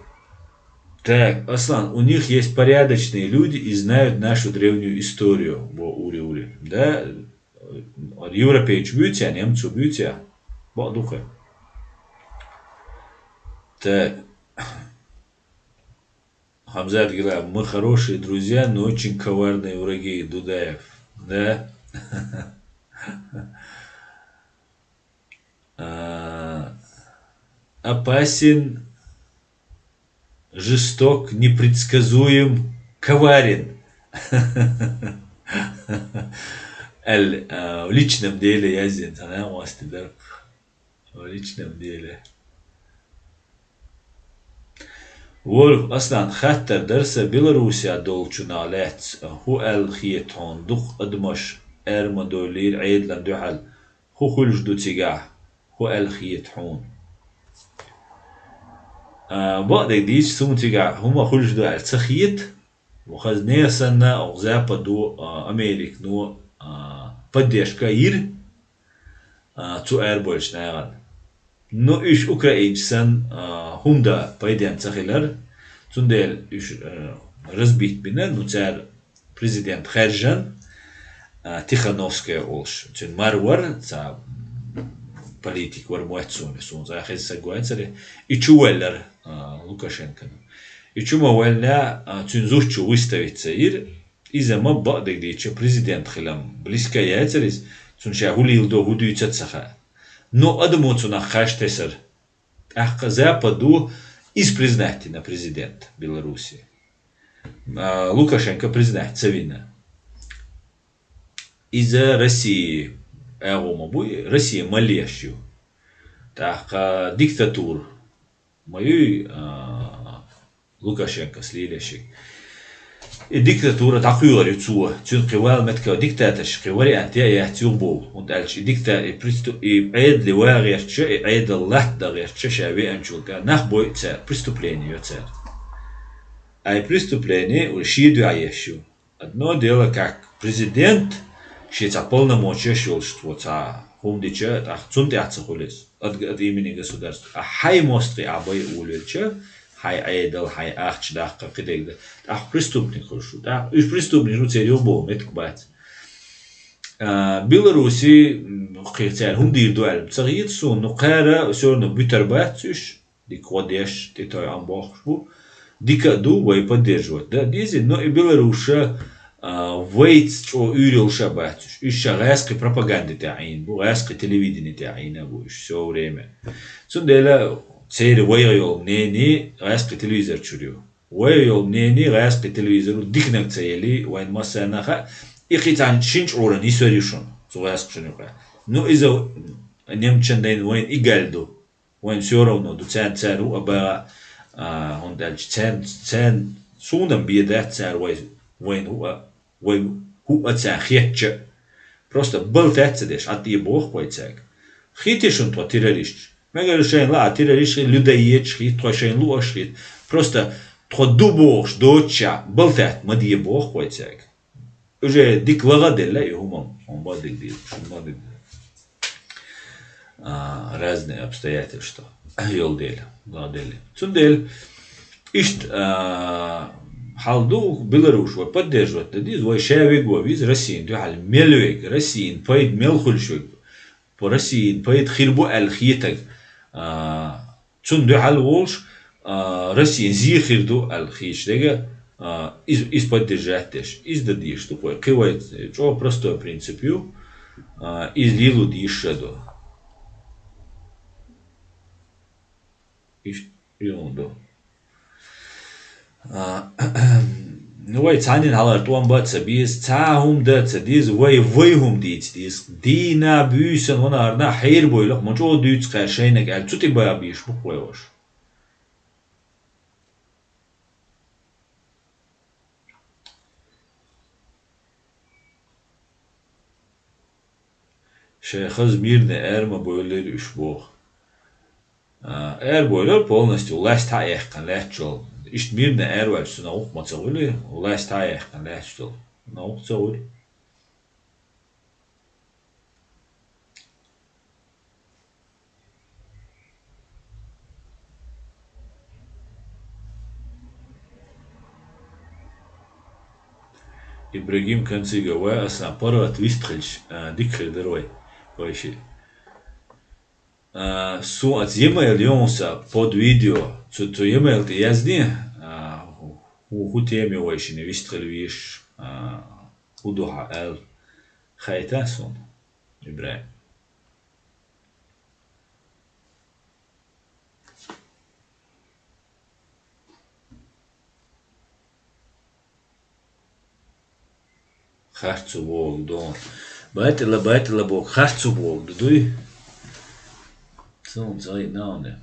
Так, Аслан, у них есть порядочные люди и знают нашу древнюю историю. Во ури-ури. Да? Европейч бьются, немцу бьются. Во духа. Так. Хамзат говорит, мы хорошие друзья, но очень коварные враги. Дудаев. Да? Опасен, жесток, непредсказуем, коварен. В личном деле я здесь, в личном деле. Wolf Aslan خطر درس بيلاروسيا دولچuna لات هو الخيتون دخ أدمش مدولير عيد لندحل هو خلج دو تيجاه هو الخيتون بعد ديش سون تيجاه هما خلج دو التخيت وخزنية سنة أو زابا دو أمريك نو بديش كاير تو أربولش ناغل No iş Ukrayinç sen humda payden çaxilar tundel iş разбит bine nuçar prezident Xerjan Tikhanovskaya olş. Çün marwar ça politik var muatsune son za xessa goatsare içuveller Lukashenko. İçumavella çün zuhçu выставиться ir izama ba'degdiçe prezident xilam bliskaya tsariz çün şahulil do huduyça tsaxa. Но адамуцу на хаштесер. Ах, Западу из признати на президент Беларуси. Лукашенко признать Цавина. Из-за России, Россия малещу. Так, диктатур. Мою Лукашенко слилещик. И диктатура такую рецу, тюн кивал метка диктаторш кивари антия я тюбол, он дальше диктатор и айд ливарьерче и айд лахдарьерче шави анчулка нах бой царь преступление царь. А и преступление ушиду аящу. Одно дело как президент считает полномочия шелштво ца хумдиче так цунтяца хулис от имени государства. А хай мостри абай улече хай айдал, хай ахч дахка кидегда. Ах преступник хорошо. Да, уж преступник ну царь обо меткбат. Беларуси хитяр хундир дуал. Цагит сон ну кара сорно бутербатюш дикодеш титой амбахбу. Дикаду вай поддерживать. Да, дизи, но и Беларуша вейт что юрил шабатюш. Ища райской пропаганды таин, бу райской телевидения таина бу все время. Сундела Цейр вайол нени райский телевизор чурю. Вайол нени райский телевизор дикнак цейли вайн масанаха и хитан шинч оран исоришон. Райский шнука. Ну из-за немчан дайн вайн игальду. Вайн все равно до цару аба он дальше цен сунам биедат цар вайн хуа цахетче. Просто был тацедеш от и бог вайцак. Хитишун то террорист. Мега шейн ла террорист людоед шхит, то шейн лу шхит. Просто то дубош доча болтат мадье бог вайцак. Уже дик лагаделла и хумам. Он бадик дил. Разные обстоятельства. Йолдель, ладель. Цундель. Ишт халду Беларусь вот поддерживать, тогда свой шевего из России, то есть мелвег России, поед мелхульшвег по России, поед хирбу алхитаг, чун до халволш России зихирду алхич, дега из поддержать, из дадиш, такое, кивает, что простой принципию, из лилу дишеду, из лилу. Nu vai canin halar tuon batsa bis caahum datsa dis vai vaihum dis dina büsen ona arna hayır boyluk muço düç qarşaynak al tuti baya biş bu qoyoş. Şeyhız mirne erma boylar üç boğ. Er boylar полностью ласт таехкан лачол. İşte mirne ervel suna okmatsa öyle last taехкан lachol. Na oksa öyle. Ибрагим Канцига, вы асна парат вистрич, дикхер дерой, вообще. Су от email jonsa под видео, то email ты язди, ху теме вообще не вистрил виш, худуха эл хайта сон, Ибрагим. Харцу волк дон. Байтила бог харцу волк дуй. Сон зай науне.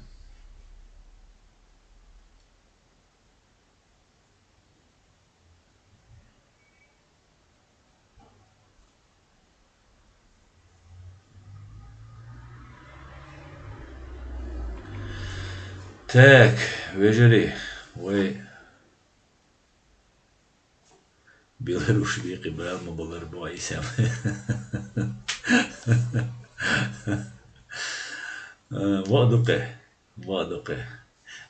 Так, вежери, ой. Беларусь веки брал мы баларбой сам. واضقه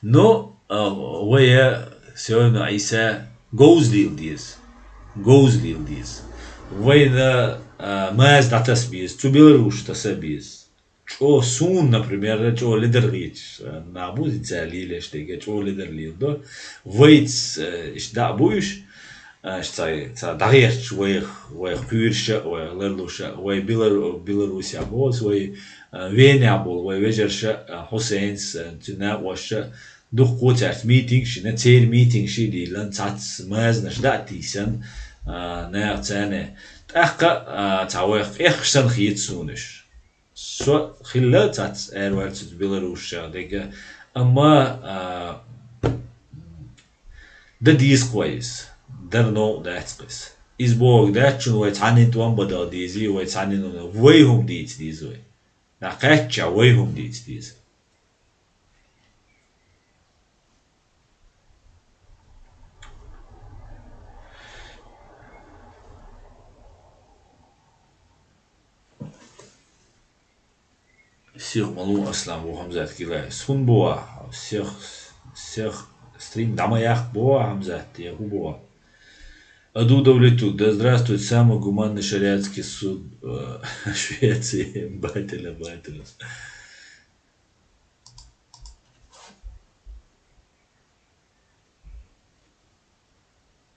نو ويا سيرنا عيسى جوز ليل ديز ويدا ماز داتس بيز تو بيلاروش تسبيز شو سون например شو ليدر ريتش نابوز تسالي ليش تيجي شو ليدر ليل دو ويتس ايش دابوش تا دغيرش ويخ بيرش ويغلرلوش وي بيلاروس يابوز وي وين يابول وي ويجرش حسينس تنا وش دوخ قوتات ميتينغ شنا تير ميتينغ شي دي لان تاتس مازنش داتيسن نار تاني تاخا تاويخ اخشن خيتسونش سو خلا تاتس ايروالت بيلاروس ديك اما ده ديز كويس در نوع داتقس إز بوغ داتشون ويتعنين توان بدا ديزي ويتعنين ويهم ديت ديزوي ناقاتشا ويهم ديت ديز سيخ ملو أسلام بو همزات كلا سون بوا سيخ стрим дамаях боо хамзат ягу боо Аду Давлетук, да здравствует самый гуманный шариатский суд Швеции, Бателя.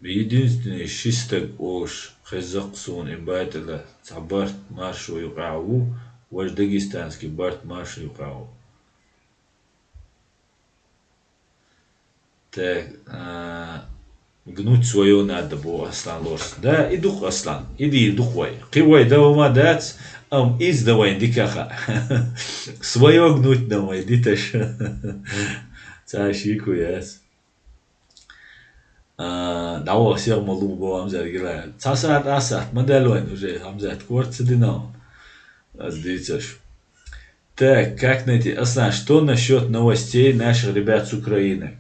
Единственный шисток ош хазак сон им Бателя цабарт маршу юкау, ваш дагестанский барт маршу юкау. Так, гнуть свое надо было, Аслан Лорс. Да, и дух Аслан, иди духой. Кивой давама дать, из давай дикаха. Свое гнуть давай, диташ. Цашику яс. Давай всех малу го Хамзат гилая. Асат, модалуэн уже Хамзат, кворцы динам. Диташ. Так, как найти? Аслан, что насчет новостей наших ребят с Украины?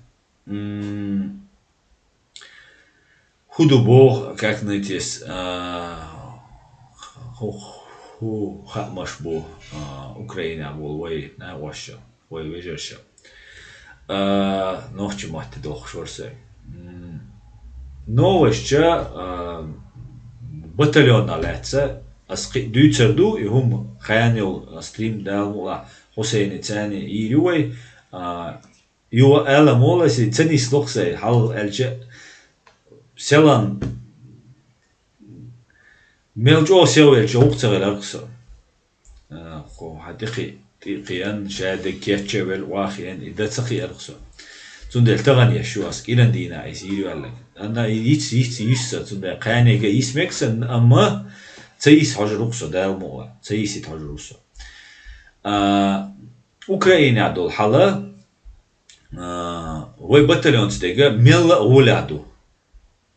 Худо-бог, как найти, хатмаш бо Украина бол, вой на ваше, вой вежерше. Ночи мать долг шорсе. новость батальон алятся дүйцерду и хум хаянил стрим дал Хусейни цани ирюй يو ألا مولا سي تاني سلوكسي حال الج سلان ملجو سوي الجوق تغير أقصى خو حدقي تقيان شاد كيتشة والواخين إذا تقي أقصى تندل تغني شو أسك إلى دينا يصير ولا أنا يس تندل قاني جيس مكسن أما تيس حجر أقصى دال مولا تيس حجر أقصى أوكرانيا دول حلا وي батальон стега мелла уляду.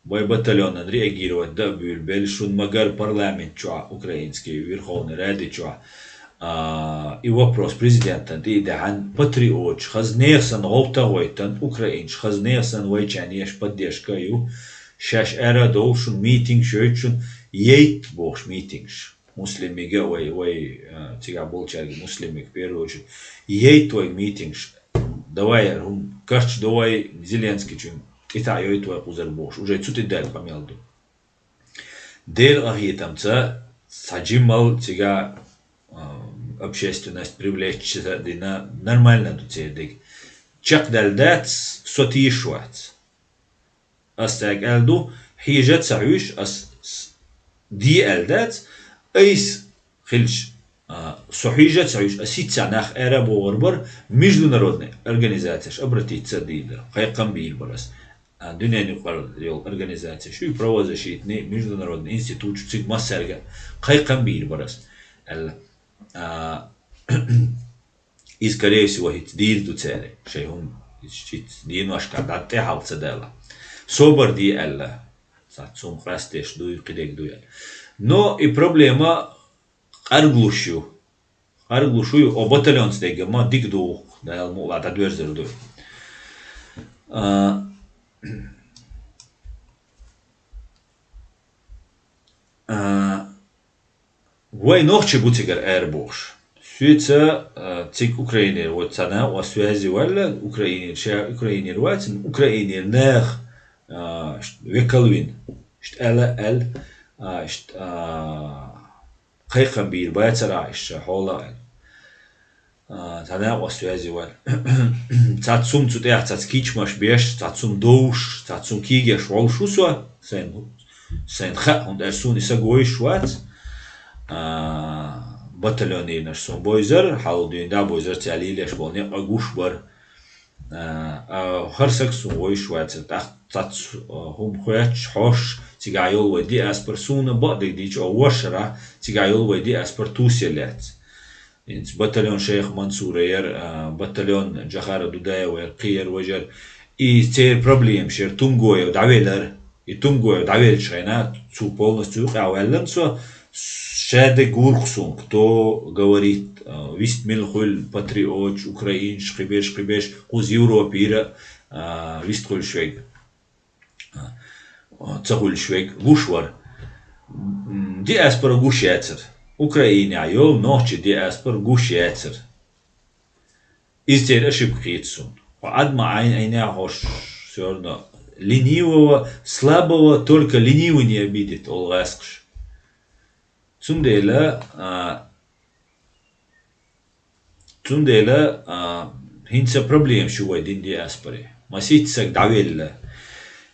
Вой батальон реагировать да бюльбель шун магар парламент чуа украинский верховный ради чуа. И вопрос президента ты дахан патриот хазнесан голтагойтан украинч хазнесан вайчанеш поддержка ю шаш эра довшун митинг шөйчун ейт бош митингш. Муслимига вой тига болчарги муслимик в первую очередь ейт вой митингш. Давай, кажется, давай Зеленский чем. Итак, я твой кузер бош. Уже цути дал помелду. Дел агитамца саджимал тига общественность привлечь на нормально тут цедик. Чак дал дат сотишват. Астак элду хижат саюш ас ди элдат эйс хилш. Сухижат союз осица нах эра борбор международная организация обратиться дилер хайкам бил барас дуняни қал организация шу правозащитный международный институт цик массерга хайкам бил барас и скорее всего хит дил ду цели шейхум чит дин вашка датте халца дела собор ди элла сатсум храстеш дуй кидек дуя но и проблема Арглушую, о батальон стега, ма дикду, да елму лата дверзерду. Вой ночи бутигар эрбош. Сюица цик Украине, вот цана, у связи валла Украине руатин, Украине нех векалвин, что эл, что خيخن بير بايتراش حولا تنا وسوازي وال تاتسوم تودع تاتكيش مش بيش تاتسوم دوش تاتسوم كيجش وشو سوا سين خا und ersun isa goish wat батальони наш бойзер халдин да бойзер тялилеш болне агуш бар харсак гоиsh wat тат хум хояч хош تيجايول ودي أس برسونا بعدك ديج أو وشرة تيجايول ودي أس برتوسيلات. إنت بطلون شيخ منصور ير بطلون جخار دودايا ويرقير وجر تير проблем شير تونغوي ودعويلر يتونغوي ودعويل شغينا تسو полностью أولن سو شاد гурксун кто говорит вист милхуль патриот украин шкибеш уз Европира вист хуль швейг تقول شويك غوشور دي اسبر غوشياتر اوكرانيا يول نوتش دي اسبر غوشياتر ازدير اشب خيتسون وعد ما عينها هوش سورنا ленивого слабого только ленивый не обидит олгасқш цундела хинца проблем шуй дин диаспоре маситсак давелла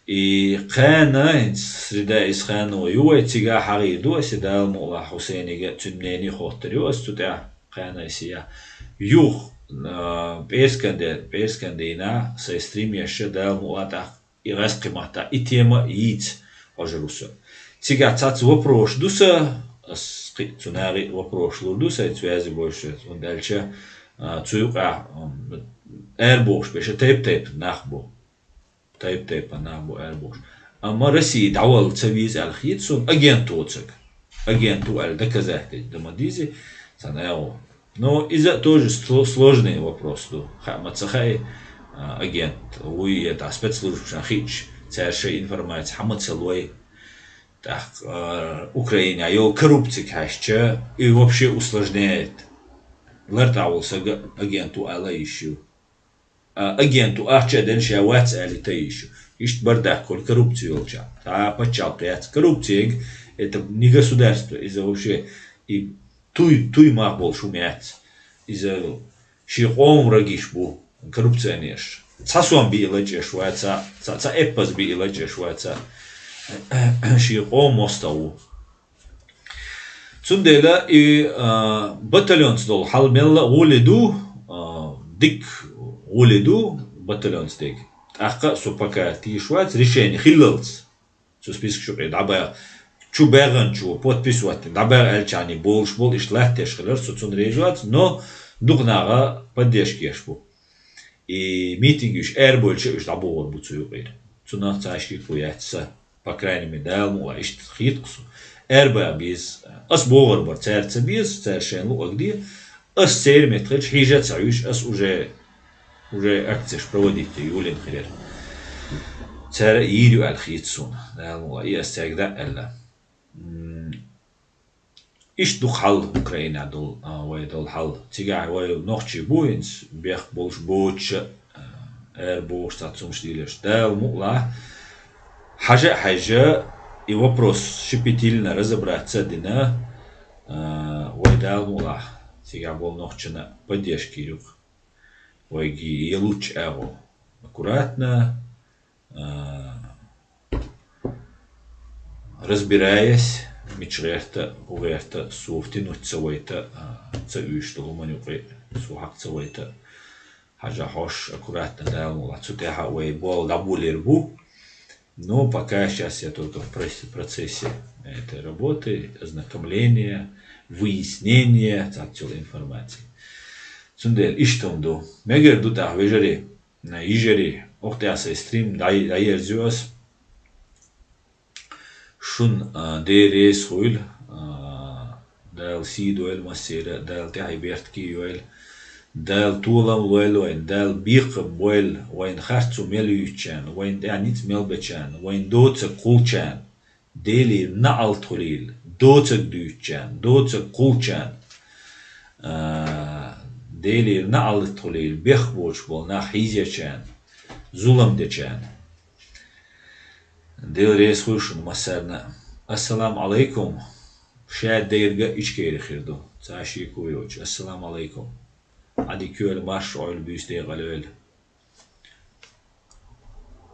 и قانا سردا إسخان ويوه تيجا حريدو سدا مولا حسيني جا تمنيني خاطريو استودع قانا سيا يوخ بيرسكندينا سيستريم يشدا مولا تا إغاس قيمتا إتيما ييت أجروسا تيجا تات وبروش دوسا تناري وبروش لودوسا تيازي بوش وندالشا تيوقع إيربوش بيش تيب نخبو تايب أنا أبو أربوش أما رسي دعوة تسويز الخيط агенту доказать демодизи санао. Но из-за тоже сложный вопрос. Хамацахай агент, вы это спецслужб шахич, царшая информация, хамацелой, так Украина, ее коррупция кашча и вообще усложняет. Лартаулся агенту Алла ищу. Агенту Ахча Деншия Ватс Алита ищу. Ишт бардак, коль коррупцию олча. А подчалкает. Коррупция это не государство, из-за вообще и туй махбол шумять. Из-за шиқом рагиш бу коррупционерш. Цасуам би илаче швайца, ца эппас би илаче швайца. Шиқом мостау. Цундела и батальон стол халмелла улиду дик улиду батальон стек. Ахка супака ти швайц решение хиллалц. Со список шукай дабая чу беган чу подписывать дабая элчани больш бол ишлахтеш хиллер соцун режуат, но дугнага поддержки ешбу. И митинг уж больше уж дабор буцу югир. Цуна цашки куятса по крайней мере дал ишт хитксу. Эрба биз ас богор бар церца биз цершен лугди ас цер метрич хижа цаюш ас уже акцияш проводить юлин хирер. Цер ирю ал хитсун дал и стегда элла. Иш духал Украина дол вай дол хал тига вай нохчи буинс бех больш боч бош стацум штилеш дал мула حاجة и вопрос щепетильно разобраться дина вайдал мула сега бол нохчина поддержки рух вайги и луч эго аккуратно разбираясь мичрерта уверта суфтинуть цавайта цаюшту манюкой сухак цавайта حاجة хош аккуратно дал мула цутеха вай бол дабулербу. Но пока сейчас я только в процессе этой работы, ознакомления, выяснения целой информации. Цундел, и что он до? Мегер дута вежери, на ижери, охтяса стрим, дай зюас, шун дерес хуйл, дал сидуэль массера, дал тяхи бертки юэль, дал тулам وين دال بيق بويل وين خرطو مليوچان وين دانيت ملبچان وين دوت قولچان ديلي نعل توليل دوت دوچان دوت قولچان ديلي نعل توليل بيخ بوچ بول ناخيزيچان زولم دچان ديل ريس خوشن مسرنا السلام عليكم شاد ديرغا içkeyri خيردو تاشي كويوچ السلام عليكم عادي كل مش عيل بيستيقظ